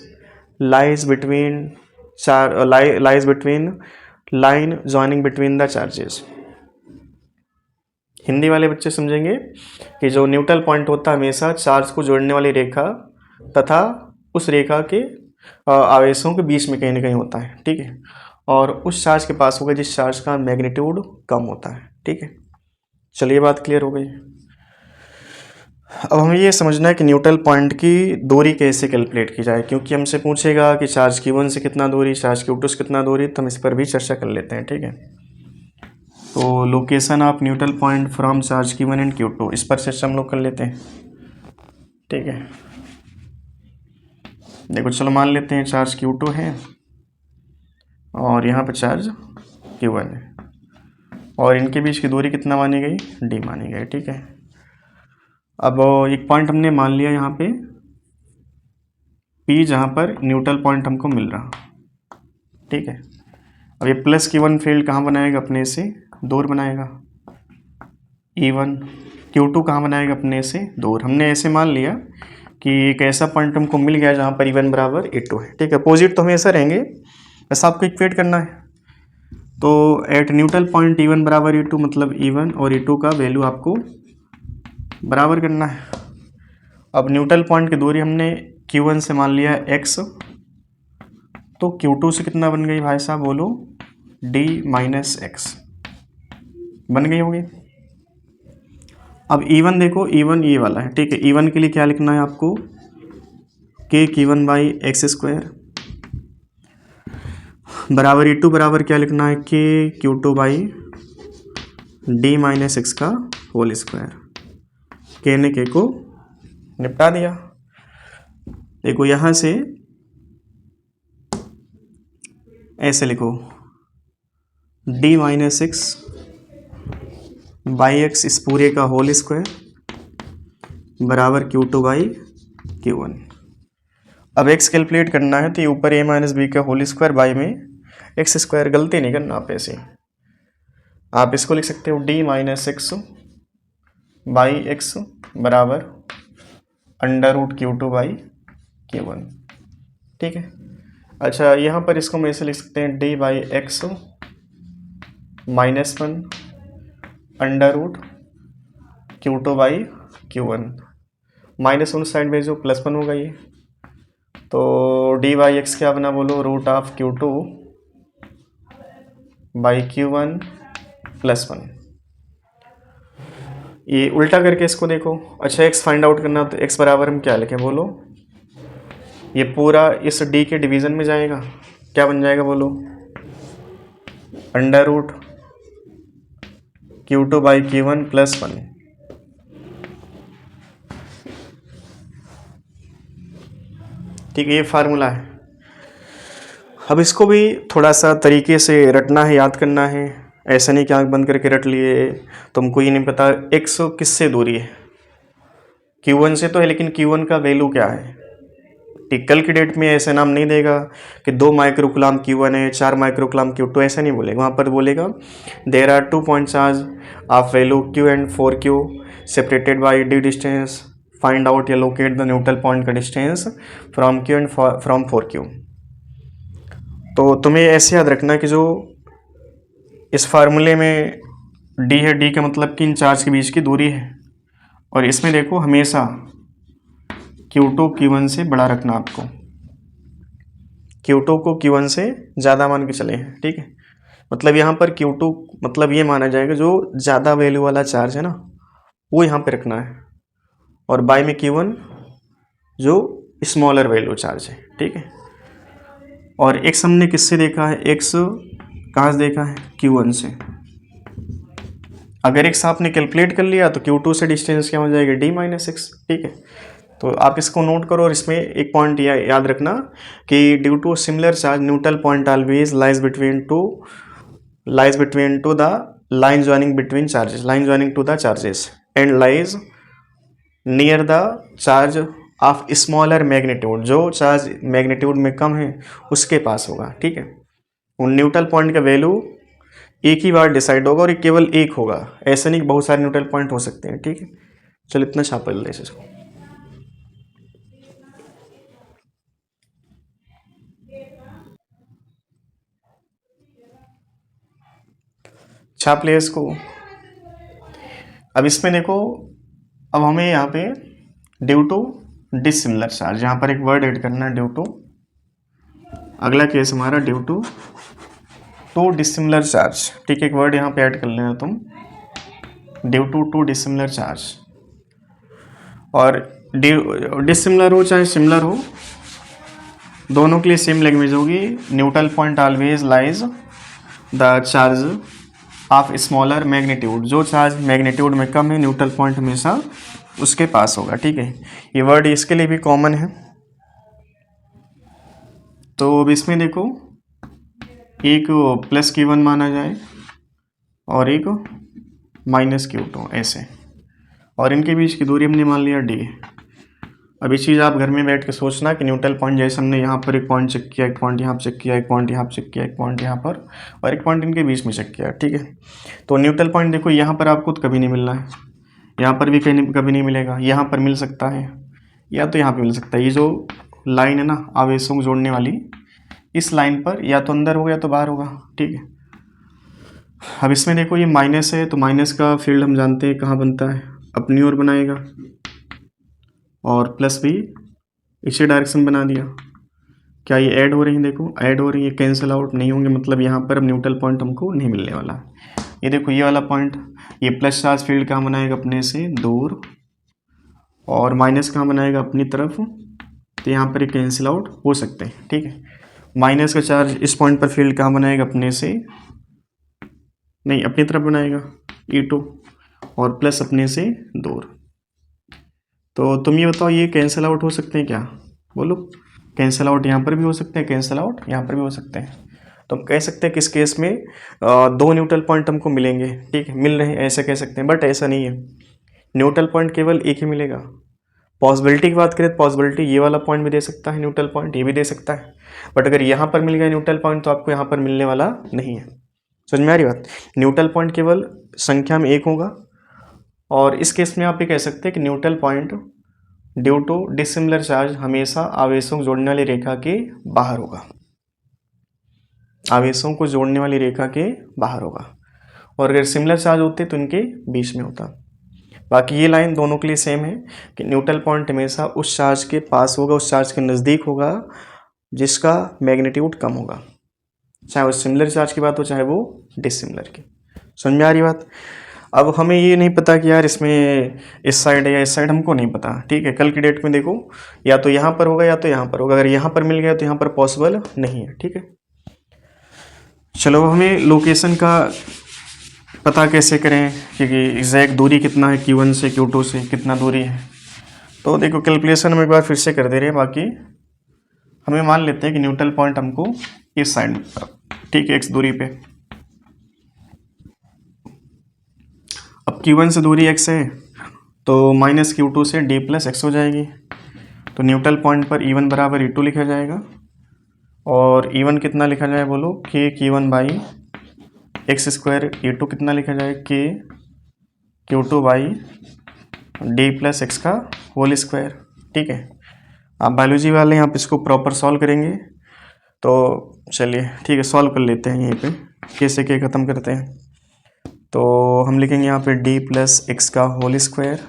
[SPEAKER 1] lies between line joining between the charges. Hindi वाले बच्चे समझेंगे कि जो न्यूट्रल पॉइंट होता है हमेशा चार्ज को जोड़ने वाली रेखा तथा उस रेखा के आवेशों के बीच में कहीं ना कहीं होता है, ठीक है। और उस चार्ज के पास होगा जिस चार्ज का मैग्नीट्यूड कम होता है, ठीक है। चलिए बात क्लियर हो गई। अब हमें ये समझना है कि न्यूट्रल पॉइंट की दूरी कैसे कैलकुलेट की जाए, क्योंकि हमसे पूछेगा कि चार्ज Q1 से कितना दूरी, चार्ज Q2 से कितना दूरी, तो हम इस पर भी चर्चा कर लेते हैं, ठीक है। तो location of neutral point from charge Q1 and Q2, इस पर चर्चा हम लोग कर लेते हैं, ठीक है। देखो चलो मान लेते हैं चार्ज Q2 है और यहाँ पर चार्ज Q1 है और इनके बीच की दूरी कितना मानी गई? D मानी गई, ठीक है। अब एक पॉइंट हमने मान लिया यहाँ पे P, जहाँ पर न्यूट्रल पॉइंट हमको मिल रहा, ठीक है। अब ये प्लस Q1 फील्ड कहाँ बनाएगा अपने से, दूर बनाएगा। E1 Q2 कहाँ बनाएगा अपने से, दूर। हमने ऐसे मान लिया कि एक ऐसा पॉइंट हमको मिल गया जहाँ पर E1 बराबर E2 है, ठीक है। अपोजिट तो हमेशा रहेंगे, बस आपको इक्वेट करना है। तो एट न्यूट्रल पॉइंट E1 बराबर E2, मतलब E1 और E2 का वैल्यू आपको बराबर करना है। अब न्यूट्रल पॉइंट की दूरी हमने Q1 से मान लिया है x, तो Q2 से कितना बन गई भाई साहब, बोलो, d माइनस एक्स बन गई होगी। अब E1 देखो, E1 ये वाला है, ठीक है। E1 के लिए क्या लिखना है आपको, k Q1 by x square बराबर E2 बराबर क्या लिखना है, k Q2 by d minus x का होल स्क्वायर। k ने k को निपटा दिया। देखो यहाँ से ऐसे लिखो, d minus x by x इस पूरे का होल स्क्वायर बराबर Q2 बाई Q1। अब x कैलकुलेट करना है तो ये ऊपर a माइनस बी का होल स्क्वायर बाई में एक्स स्क्वायर, गलती नहीं करना आप ऐसे। आप इसको लिख सकते हो d minus x by x बराबर under root Q2 by Q1, ठीक है। अच्छा, यहाँ पर इसको हम ऐसे लिख सकते हैं d by x minus 1 under root Q2 by Q1। Minus 1 side भेजो, प्लस 1 होगा ये, तो d बाई एक्स क्या बना, बोलो, root of Q2 by Q1 plus 1। ये उल्टा करके इसको देखो। अच्छा, x फाइंड आउट करना, तो x बराबर हम क्या लिखें, बोलो, ये पूरा इस d के डिवीज़न में जाएगा, क्या बन जाएगा, बोलो, under root Q2 by Q1 plus 1। ठीक है, ये फार्मूला है। अब इसको भी थोड़ा सा तरीके से रटना है, याद करना है। ऐसा नहीं कि आंख बंद करके रट लिए, तुमको ये नहीं पता x किससे दूरी है, Q1 से तो है, लेकिन Q1 का वैल्यू क्या है। ठीक, कल की डेट में ऐसे नाम नहीं देगा कि 2 माइक्रोकुलाम Q1 है, 4 माइक्रोकुलाम Q2, ऐसा नहीं बोलेगा। वहाँ पर बोलेगा there are 2 point charge of value Q and 4Q separated by d distance, find out या लोकेट द न्यूट्रल पॉइंट का distance from Q and from 4Q। तो तुम्हें ऐसे याद रखना कि जो इस फार्मूले में d है, d का मतलब कि इन चार्ज के बीच की दूरी है, और इसमें देखो हमेशा Q2 Q1 से बड़ा रखना आपको, Q2 को Q1 से ज़्यादा मान के चले हैं, ठीक है। मतलब यहाँ पर Q2 मतलब ये माना जाएगा जो ज़्यादा वैल्यू वाला चार्ज है ना, वो यहाँ पे रखना है, और बाय में Q1 जो स्मॉलर वैल्यू चार्ज है, ठीक है। और x हमने किससे देखा है, x कहाँ से देखा है, Q1 से। अगर x आपने कैलकुलेट कर लिया तो Q2 से डिस्टेंस क्या हो जाएगा, d माइनस एक्स, ठीक है। तो आप इसको नोट करो, और इसमें एक पॉइंट याद रखना कि due to similar charge neutral point always lies between two the line joining between charges, line joining two the charges and lies near the charge of smaller magnitude, जो चार्ज मैग्नीट्यूड में कम है उसके पास होगा, ठीक है। उन न्यूट्रल पॉइंट का वैल्यू एक ही बार डिसाइड होगा, और ये केवल एक होगा, ऐसा नहीं कि बहुत सारे न्यूट्रल पॉइंट हो सकते हैं, ठीक है। चलो इतना छाप ले इसको। छाप लिया इसको। अब इसमें देखो, अब हमें यहाँ पे ड्यू टू डिसिमिलर चार्ज, यहाँ पर एक वर्ड ऐड करना है, ड्यू टू। अगला केस हमारा ड्यू टू डिसिमिलर चार्ज, ठीक है। एक वर्ड यहाँ पे ऐड कर लेना तुम, ड्यू टू डिसिमिलर चार्ज। और डिसिमिलर हो चाहे सिमिलर हो, दोनों के लिए सेम लैंग्वेज होगी। Neutral point always lies the charge of smaller magnitude, जो चार्ज मैग्नीट्यूड में कम है न्यूट्रल पॉइंट हमेशा उसके पास होगा, ठीक है। ये वर्ड इसके लिए भी कॉमन है। तो अब इसमें देखो, एक प्लस Q1 माना जाए और एक माइनस Q2, ऐसे। और इनके बीच की दूरी हमने मान लिया d। अब ये चीज़ आप घर में बैठ के सोचना कि न्यूट्रल पॉइंट जैसे हमने यहाँ पर एक पॉइंट चेक किया, एक पॉइंट यहाँ चेक किया, एक पॉइंट यहाँ चेक किया, एक पॉइंट यहाँ पर और एक पॉइंट इनके बीच में चेक किया, ठीक है। तो न्यूट्रल पॉइंट देखो यहाँ पर आपको तो कभी नहीं मिलना है, यहाँ पर भी कहीं कभी नहीं मिलेगा, यहाँ पर मिल सकता है या तो यहाँ पर मिल सकता है। ये जो लाइन है ना आवेशों को जोड़ने वाली, इस लाइन पर या तो अंदर होगा या तो बाहर होगा, ठीक है। अब इसमें देखो ये माइनस है, तो माइनस का फील्ड हम जानते हैं कहाँ बनता है, अपनी ओर बनाएगा, और प्लस भी इसी डायरेक्शन बना दिया। क्या ये ऐड हो रही हैं? देखो ऐड हो रही है, कैंसिल आउट नहीं होंगे, मतलब यहाँ पर अब न्यूट्रल पॉइंट हमको नहीं मिलने वाला। ये देखो ये वाला पॉइंट, ये प्लस चार्ज फील्ड कहाँ बनाएगा? अपने से दूर, और माइनस कहाँ बनाएगा? अपनी तरफ। तो यहाँ पर ये कैंसिल आउट हो सकते हैं, ठीक है। माइनस का चार्ज इस पॉइंट पर फील्ड कहाँ बनाएगा? अपने से नहीं, अपनी तरफ बनाएगा E2, और प्लस अपने से दूर। तो तुम ये बताओ ये कैंसिल आउट हो सकते हैं क्या? बोलो। कैंसिल आउट यहाँ पर भी हो सकते हैं, कैंसिल आउट यहाँ पर भी हो सकते हैं। तो हम कह सकते हैं कि इस केस में दो न्यूट्रल पॉइंट हमको मिलेंगे, ठीक है, मिल रहे हैं ऐसा कह सकते हैं, बट ऐसा नहीं है। न्यूट्रल पॉइंट केवल एक ही मिलेगा। पॉसिबिलिटी की बात करें तो पॉसिबिलिटी ये वाला पॉइंट भी दे सकता है न्यूट्रल पॉइंट, ये भी दे सकता है, बट अगर यहाँ पर मिल गया न्यूट्रल पॉइंट तो आपको यहाँ पर मिलने वाला नहीं है। समझ में आ रही बात? न्यूट्रल पॉइंट केवल संख्या में एक होगा, और इस केस में आप ये कह सकते हैं कि neutral point due to dissimilar charge हमेशा आवेशों को जोड़ने वाली रेखा के बाहर होगा, आवेशों को जोड़ने वाली रेखा के बाहर होगा, और अगर सिमिलर चार्ज होते तो इनके बीच में होता। बाकी ये लाइन दोनों के लिए सेम है कि न्यूट्रल पॉइंट हमेशा उस चार्ज के पास होगा, उस चार्ज के नज़दीक होगा जिसका मैग्नीट्यूड कम होगा, चाहे वो सिमिलर चार्ज की बात हो चाहे वो डिसिमिलर की। समझ में आ रही बात? अब हमें ये नहीं पता कि यार इसमें इस साइड है या इस साइड, हमको नहीं पता, ठीक है। कल की डेट में देखो या तो यहाँ पर होगा या तो यहाँ पर होगा, अगर यहाँ पर मिल गया तो यहाँ पर पॉसिबल नहीं है, ठीक है। चलो हमें लोकेशन का पता कैसे करें, क्योंकि एग्जैक्ट दूरी कितना है Q1 से Q2 से कितना दूरी है। तो देखो कैलकुलेशन हम एक बार फिर से कर दे रहे हैं, बाकी हमें मान लेते हैं कि न्यूट्रल पॉइंट हमको इस साइड, ठीक है, x दूरी पे। अब Q1 से दूरी x है तो माइनस Q2 से d प्लस एक्स हो जाएगी, तो न्यूट्रल पॉइंट पर E1 बराबर E2 लिखा जाएगा, और E1 कितना लिखा जाए बोलो? k Q1 by x square, E2 कितना लिखा जाए? k Q2 by d plus x का होल स्क्वायर, ठीक है। आप बायोलॉजी वाले यहाँ पे इसको प्रॉपर सॉल्व करेंगे, तो चलिए ठीक है सॉल्व कर लेते हैं। यहीं पे कैसे के ख़त्म करते हैं, तो हम लिखेंगे यहाँ पे d प्लस एक्स का होल स्क्वायर,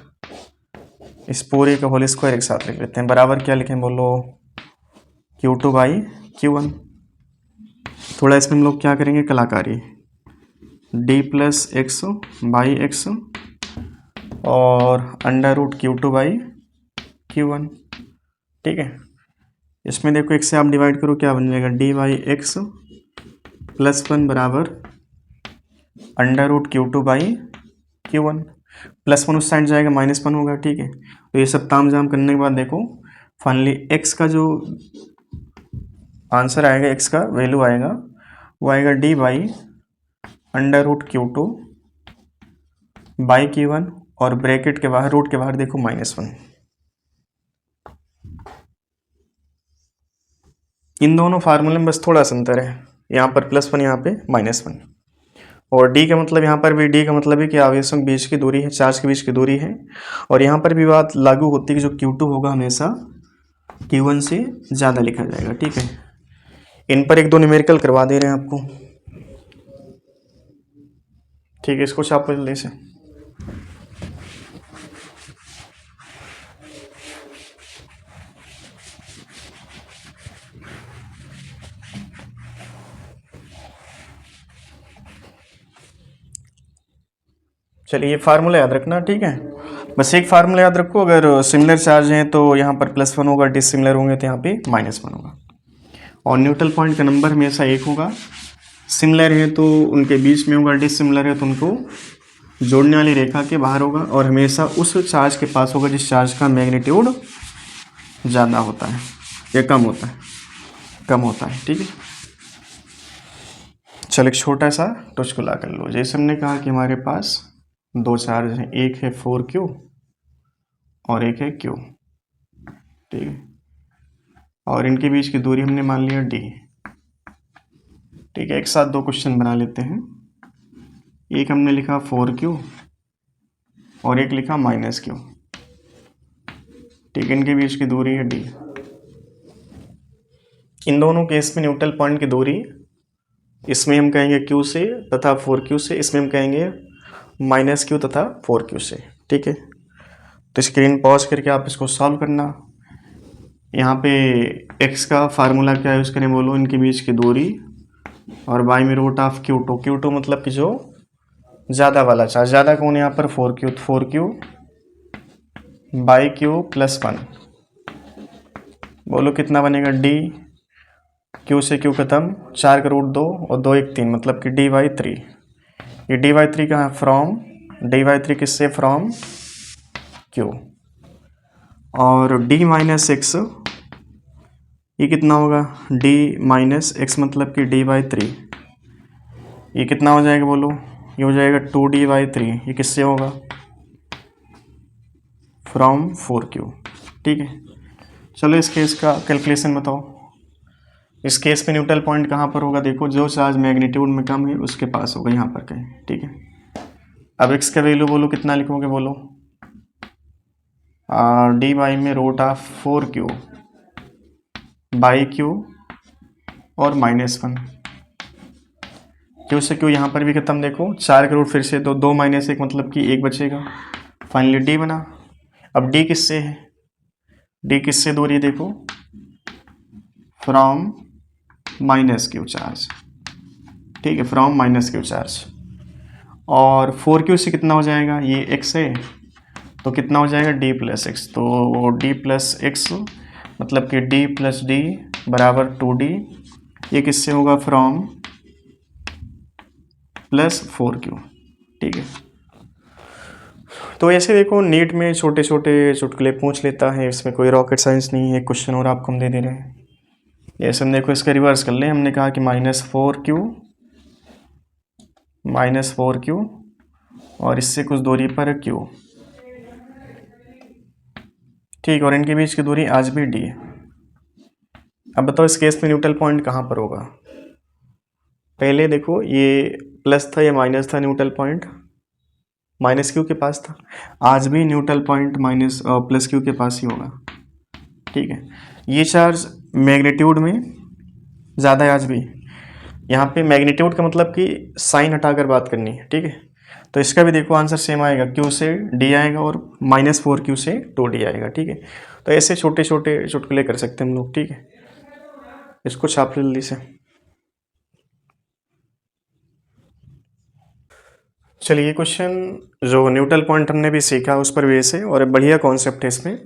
[SPEAKER 1] इस पूरे का होल स्क्वायर एक साथ लिख लेते हैं, बराबर क्या लिखें बोलो? Q2 by Q1। थोड़ा इसमें हम लोग क्या करेंगे कलाकारी, d plus x by x और under root Q2 by Q1, ठीक है। इसमें देखो एक से आप डिवाइड करो, क्या बन जाएगा? d बाई एक्स प्लस 1 बराबर under root Q2 by Q1। Plus 1 उस साइड जाएगा, माइनस 1 होगा, ठीक है। तो ये सब ताम झाम करने के बाद देखो फाइनली x का जो आंसर आएगा, x का वैल्यू आएगा वो आएगा d by under root Q2 by Q1, और ब्रैकेट के बाहर, रूट के बाहर देखो -1। इन दोनों फार्मूले में बस थोड़ा सा अंतर है, यहाँ पर +1 यहाँ पे -1, और d का मतलब यहाँ पर भी, d का मतलब है कि आवेशों के बीच की दूरी है, चार्ज के बीच की दूरी है, और यहाँ पर भी बात लागू होती है कि जो Q2 होगा हमेशा Q1 से ज़्यादा लिखा जाएगा, ठीक है। इन पर एक दो न्यूमेरिकल करवा दे रहे हैं आपको, ठीक है। इसको छापो जल्दी से। चलिए ये फार्मूला याद रखना, ठीक है। बस एक फार्मूला याद रखो, अगर सिमिलर चार्ज हैं तो यहाँ पर +1 होगा, डिसिमिलर होंगे तो यहाँ पे -1 होगा, और न्यूट्रल पॉइंट का नंबर हमेशा एक होगा। सिमिलर है तो उनके बीच में होगा, डिसिमिलर है तो उनको जोड़ने वाली रेखा के बाहर होगा, और हमेशा उस चार्ज के पास होगा जिस चार्ज का मैग्नीट्यूड ज़्यादा होता है या कम होता है, कम होता है, ठीक है। चलो एक छोटा सा टुचकुला कर लो। जैसे हमने कहा कि हमारे पास दो चार्ज हैं, एक है 4Q और एक है क्यू, ठीक है। और इनके बीच की दूरी हमने मान लिया डी, ठीक है। एक साथ दो क्वेश्चन बना लेते हैं। एक हमने लिखा 4Q और एक लिखा -Q, ठीक है। इनके बीच की दूरी है डी। इन दोनों केस में न्यूट्रल पॉइंट की दूरी इसमें हम कहेंगे Q से तथा 4Q से, इसमें हम कहेंगे -Q तथा 4Q से, ठीक है। तो स्क्रीन पॉज करके आप इसको सॉल्व करना। यहाँ पे x का फार्मूला क्या यूज़ करें बोलो, इनके बीच की दूरी और y में √ऑफ Q2। Q2 मतलब कि जो ज़्यादा वाला चार्ज, ज़्यादा कौन है यहाँ पर 4Q, 4Q बाई Q + 1। बोलो कितना बनेगा d, Q से Q खत्म, 4 का √2 और 2 1 3, मतलब कि d/3। ये d/3 कहाँ, फ्रॉम d/3 किससे, फ्रॉम Q। और d - x ये कितना होगा, d - x मतलब कि d/3। ये कितना हो जाएगा बोलो, ये हो जाएगा 2d/3। ये किससे होगा, फ्रॉम 4Q, ठीक है। चलो इस केस का कैलकुलेशन बताओ। इस केस में न्यूट्रल पॉइंट कहाँ पर होगा, देखो जो चार्ज मैग्नीट्यूड में कम है उसके पास होगा, यहाँ पर कहीं, ठीक है। अब x का वैल्यू बोलो कितना लिखोगे बोलो, dy में √4Q बाई Q और -1। Q से Q यहाँ पर भी खत्म, देखो 4 का रूट फिर से 2, 2 - 1 मतलब कि 1 बचेगा। फाइनली d बना। अब d किससे है, d किससे दूरी है देखो, फ्रॉम -Q चार्ज, ठीक है, फ्रॉम -Q चार्ज। और 4Q से कितना हो जाएगा, ये x है तो कितना हो जाएगा d + x, तो d + x मतलब कि d + d बराबर 2d। ये किससे होगा, फ्रॉम +4Q, ठीक है। तो ऐसे देखो नीट में छोटे छोटे चुटकुले पूछ लेता है, इसमें कोई रॉकेट साइंस नहीं है। क्वेश्चन और आपको हम दे दे रहे हैं। जैसे हम देखो इसका रिवर्स कर लें, हमने कहा कि -4Q और इससे कुछ दूरी पर Q, ठीक, और इनके बीच की दूरी आज भी D है। अब बताओ इस केस में न्यूट्रल पॉइंट कहाँ पर होगा। पहले देखो ये प्लस था, ये माइनस था, न्यूट्रल पॉइंट -Q के पास था। आज भी न्यूट्रल पॉइंट +Q के पास ही होगा, ठीक है। ये चार्ज मैग्नीट्यूड में ज़्यादा है आज भी। यहाँ पे मैग्नीट्यूड का मतलब कि साइन हटाकर बात करनी है, ठीक है। तो इसका भी देखो आंसर सेम आएगा, Q से D आएगा और -4Q से 2D आएगा, ठीक है। तो ऐसे छोटे छोटे चुटकुले कर सकते हैं हम लोग, ठीक है। इसको छाप जल्दी से। चलिए क्वेश्चन जो न्यूट्रल पॉइंट हमने भी सीखा उस पर बेस है और बढ़िया कॉन्सेप्ट है इसमें।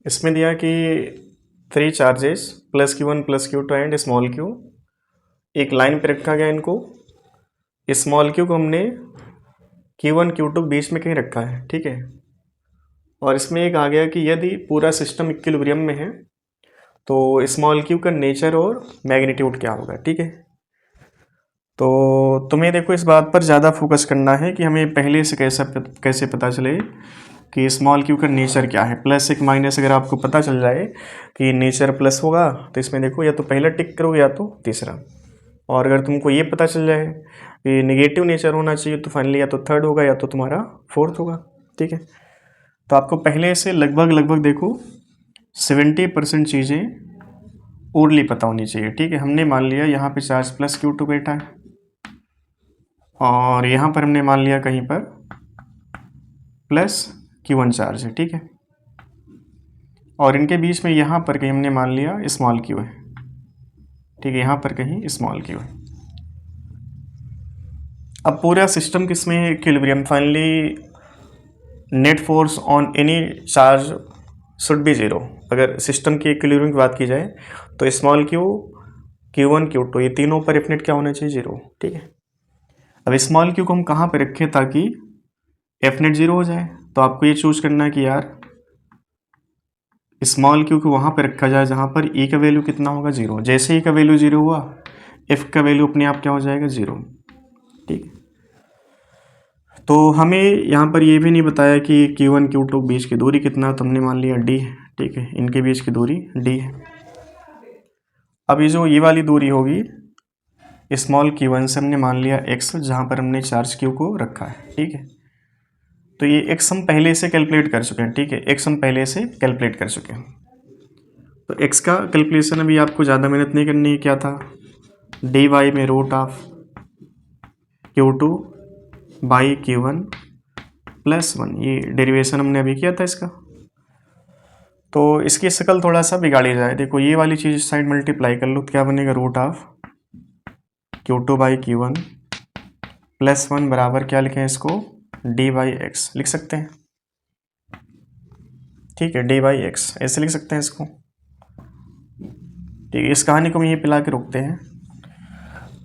[SPEAKER 1] इसमें दिया कि 3 charges +Q1 +Q2 and small q एक लाइन पे रखा गया। इनको स्मॉल q को हमने Q1 Q2 बीच में कहीं रखा है, ठीक है। और इसमें एक आ गया कि यदि पूरा सिस्टम इक्विलिब्रियम में है तो स्मॉल q का नेचर और मैग्नीट्यूड क्या होगा, ठीक है। तो तुम्हें देखो इस बात पर ज़्यादा फोकस करना है कि हमें पहले से कैसे पता चले कि स्मॉल q का नेचर क्या है। +1 माइनस अगर आपको पता चल जाए कि नेचर प्लस होगा तो इसमें देखो या तो पहला टिक करो या तो तीसरा। और अगर तुमको ये पता चल जाए कि नेगेटिव नेचर होना चाहिए तो फाइनली या तो थर्ड होगा या तो तुम्हारा फोर्थ होगा, ठीक है। तो आपको पहले से लगभग देखो 70% चीज़ें ओरली पता होनी चाहिए, ठीक है। हमने मान लिया यहाँ पे चार्ज +Q2 बैठा है और यहाँ पर हमने मान लिया कहीं पर +Q1 चार्ज है, ठीक है। और इनके बीच में यहाँ पर कहीं हमने मान लिया स्मॉल q है, ठीक है, यहाँ पर कहीं स्मॉल q है। अब पूरा सिस्टम किसमें है, equilibrium. Finally net force on any charge should be 0। अगर सिस्टम की इक्विलिब्रियम की बात की जाए तो स्मॉल q, Q1 Q2 ये तीनों पर एफ नेट क्या होना चाहिए, 0, ठीक है। अब स्मॉल q को हम कहाँ पर रखें ताकि एफ नेट 0 हो जाए, तो आपको ये चूज करना है कि यार स्मॉल q को वहाँ पर रखा जाए जहाँ पर e का वैल्यू कितना होगा, 0। जैसे e का वैल्यू 0 हुआ f का वैल्यू अपने आप क्या हो जाएगा, 0, ठीक है। तो हमें यहाँ पर ये भी नहीं बताया कि Q1 Q2 बीच की दूरी कितना, तो हमने मान लिया D है, ठीक है, इनके बीच की दूरी D है। अब ये वाली दूरी होगी स्मॉल Q1 से हमने मान लिया x, जहाँ पर हमने चार्ज Q को रखा है, ठीक है। तो ये x हम पहले से कैलकुलेट कर चुके हैं, ठीक है, x हम पहले से कैलकुलेट कर चुके हैं। तो x का कैलकुलेशन अभी आपको ज़्यादा मेहनत नहीं करनी है, क्या था, dy में root of Q2 by Q1 plus 1, ये डेरिवेशन हमने अभी किया था इसका। तो इसकी शक्ल थोड़ा सा बिगाड़ी जाए, देखो ये वाली चीज़ इस साइड मल्टीप्लाई कर लो तो क्या बनेगा, root of Q2 by Q1 plus 1 बराबर क्या लिखें इसको, डी बाई एक्स लिख सकते हैं, ठीक है, डी बाई एक्स ऐसे लिख सकते हैं इसको, ठीक है। इस कहानी को हम यहीं पिला के रोकते हैं।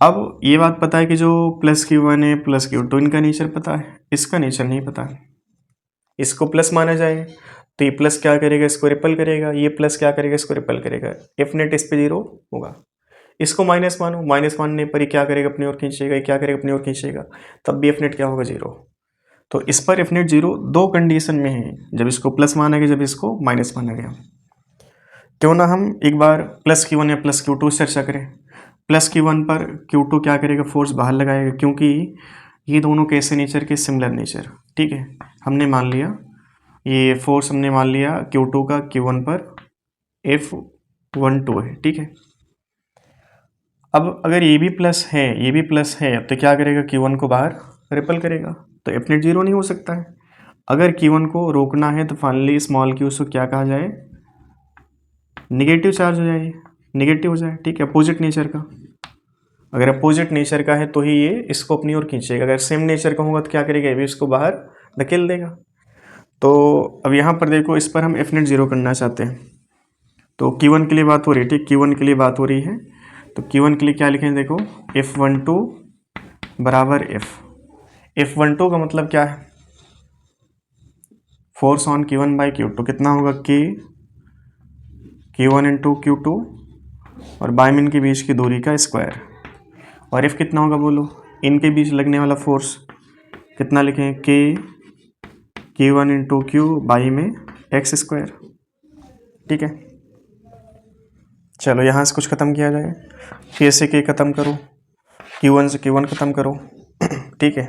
[SPEAKER 1] अब ये बात पता है कि जो प्लस Q1 है प्लस Q2 इनका नेचर पता है, इसका नेचर नहीं पता है। इसको प्लस माना जाए तो ये प्लस क्या करेगा, इसको रिपल करेगा, ये प्लस क्या करेगा, इसको रिपल करेगा, एफ नेट इस पे 0 होगा। इसको माइनस मानो, माइनस मानने पर ये क्या करेगा, अपनी ओर खींचेगा, ये क्या करेगा, अपनी ओर खींचेगा, तब भी एफ नेट क्या होगा, 0। तो इस पर एफ नेट 0 दो कंडीशन में है, जब इसको प्लस माना गया, जब इसको माइनस माना गया। क्यों ना हम एक बार प्लस Q1 या प्लस Q2 से चर्चा करें। प्लस Q1 पर Q2 क्या करेगा, फोर्स बाहर लगाएगा, क्योंकि ये दोनों कैसे नेचर के, सिमिलर नेचर, ठीक है। हमने मान लिया ये फोर्स, हमने मान लिया Q2 का Q1 पर F12 है, ठीक है। अब अगर ये भी प्लस है, ये भी प्लस है, तो क्या करेगा, Q1 को बाहर रिपल करेगा, तो एफ नेट 0 नहीं हो सकता है। अगर Q1 को रोकना है तो फाइनली स्मॉल q उसको क्या कहा जाए, निगेटिव चार्ज हो जाए, निगेटिव हो जाए, ठीक है, अपोजिट नेचर का। अगर अपोजिट नेचर का है तो ही ये इसको अपनी ओर खींचेगा, अगर सेम नेचर का होगा तो क्या करेगा, ये भी इसको बाहर धकेल देगा। तो अब यहाँ पर देखो, इस पर हम एफ नेट 0 करना चाहते हैं, तो Q1 के लिए बात हो रही है, ठीक, Q1 के लिए बात हो रही है। तो Q1 के लिए क्या लिखें, देखो F12 बराबर F12 का मतलब क्या है, force on Q1 by Q2 कितना होगा, Q1 इंटू Q2 और बाई में इनके बीच की दूरी का स्क्वायर, और F कितना होगा बोलो, इनके बीच लगने वाला फोर्स कितना लिखें, Q1 इंटू Q बाई में एक्स स्क्वायर, ठीक है। चलो यहाँ से कुछ ख़त्म किया जाए, K से K ख़त्म करो, Q1 से Q1 ख़त्म करो, ठीक है।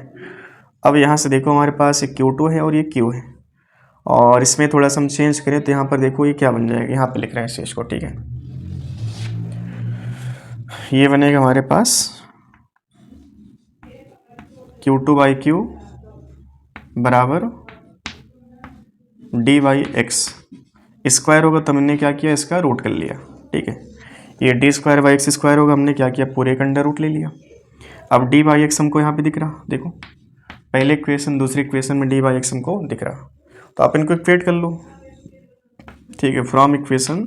[SPEAKER 1] अब यहाँ से देखो हमारे पास एक Q2 है और ये Q है, और इसमें थोड़ा सा हम चेंज करें तो यहाँ पर देखो ये क्या बन जाएगा, यहाँ पर लिख रहे हैं इस चीज़ को, ठीक है। ये बनेगा हमारे पास Q2 बाई Q बराबर D बाई एक्स, स्क्वायर होगा तो हमने क्या किया, इसका रूट कर लिया, ठीक है। ये D square by x square होगा, हमने क्या किया, पूरे का अंडर रूट ले लिया। अब D बाई एक्स हमको यहाँ पे दिख रहा, देखो पहले इक्वेशन दूसरी इक्वेशन में D बाई एक्स हमको दिख रहा, तो आप इनको इक्वेट कर लो, ठीक है। From equation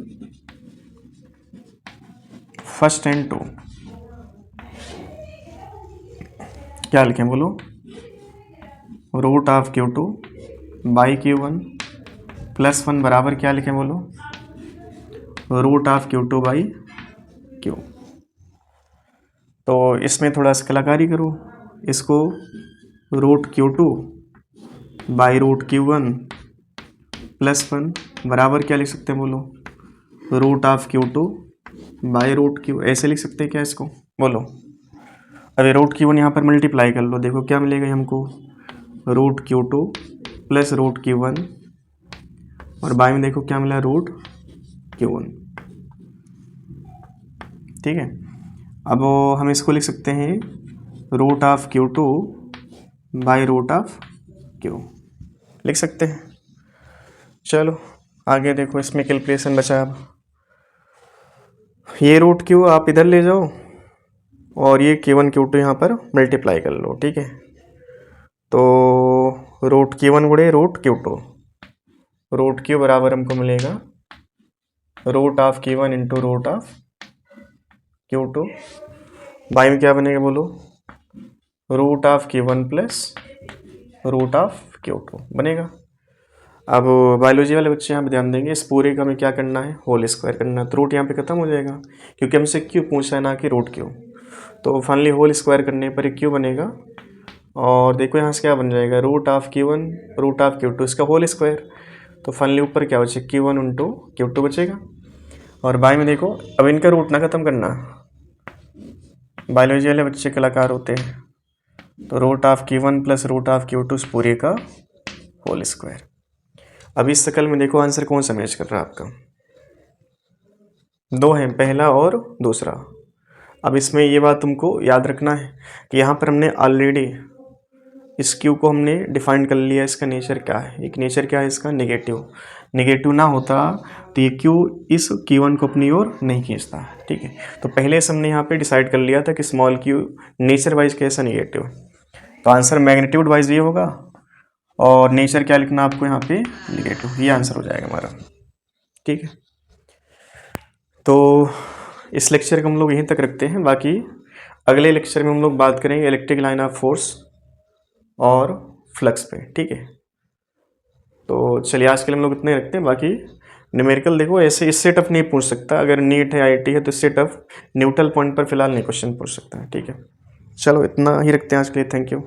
[SPEAKER 1] first and two क्या लिखें बोलो, root of Q2 by Q1 plus 1 बराबर क्या लिखें बोलो, root of Q2 by Q। तो इसमें थोड़ा सा कलाकारी करो, इसको root Q2 by root Q1 plus 1 बराबर क्या लिख सकते हैं बोलो, root of Q2 by root Q, ऐसे लिख सकते हैं क्या इसको बोलो। अभी रूट Q1 यहाँ पर मल्टीप्लाई कर लो, देखो क्या मिलेगा हमको, root Q2 plus root Q1 और बाई में देखो क्या मिला, रूट Q1, ठीक है। अब हम इसको लिख सकते हैं root of Q2 by root of Q, लिख सकते हैं। चलो आगे देखो, इसमें कैलकुलेशन बचा, अब ये रूट Q आप इधर ले जाओ और ये Q1 Q2 यहाँ पर मल्टीप्लाई कर लो, ठीक है। तो रूट Q1 गुणे रूट Q2, रूट Q बराबर हमको मिलेगा root of Q1 into root of Q2, by में क्या बनेगा बोलो, root of Q1 plus root of Q2 बनेगा। अब बायोलॉजी वाले बच्चे यहाँ पे ध्यान देंगे, इस पूरे का हमें क्या करना है, होल स्क्वायर करना है, तो रूट यहाँ पे खत्म हो जाएगा, क्योंकि हमसे क्यू पूछा है ना कि रूट क्यू। तो फाइनली होल स्क्वायर करने पर क्यू बनेगा और देखो यहाँ से क्या बन जाएगा, root of Q1 root of Q2 इसका होल स्क्वायर। तो फाइनली ऊपर क्या बचे, Q1 इंटू Q2 बचेगा। और बाय में देखो, अब इनका रूट ना ख़त्म करना, बायोलॉजी वाले बच्चे कलाकार होते हैं। तो root of Q1 plus root of Q2 इस पूरे का होल स्क्वायर। अब इस शक्ल में देखो आंसर कौन सा मैच कर रहा है आपका, दो हैं, पहला और दूसरा। अब इसमें ये बात तुमको याद रखना है कि यहाँ पर हमने ऑलरेडी इस Q को हमने डिफाइन कर लिया, इसका नेचर क्या है, एक नेचर क्या है इसका, नेगेटिव। नेगेटिव ना होता तो ये Q इस Q1 को अपनी ओर नहीं खींचता, ठीक है। तो पहले से हमने यहाँ पे डिसाइड कर लिया था कि स्मॉल q नेचर वाइज कैसा, नेगेटिव। तो आंसर मैग्नीट्यूड वाइज ये होगा, और नेचर क्या लिखना आपको यहाँ पे, नेगेटिव। ये आंसर हो जाएगा हमारा, ठीक है। तो इस लेक्चर को हम लोग यहीं तक रखते हैं। बाकी अगले लेक्चर में हम लोग बात करेंगे इलेक्ट्रिक लाइन ऑफ फोर्स और फ्लक्स पे, ठीक है। तो चलिए आज के लिए हम लोग इतने रखते हैं। बाकी न्यूमेरिकल देखो ऐसे इससे टफ नहीं पूछ सकता, अगर नीट है IIT है तो इससे टफ न्यूट्रल पॉइंट पर फिलहाल नहीं क्वेश्चन पूछ सकता है, ठीक है। चलो इतना ही रखते हैं आज के लिए, थैंक यू।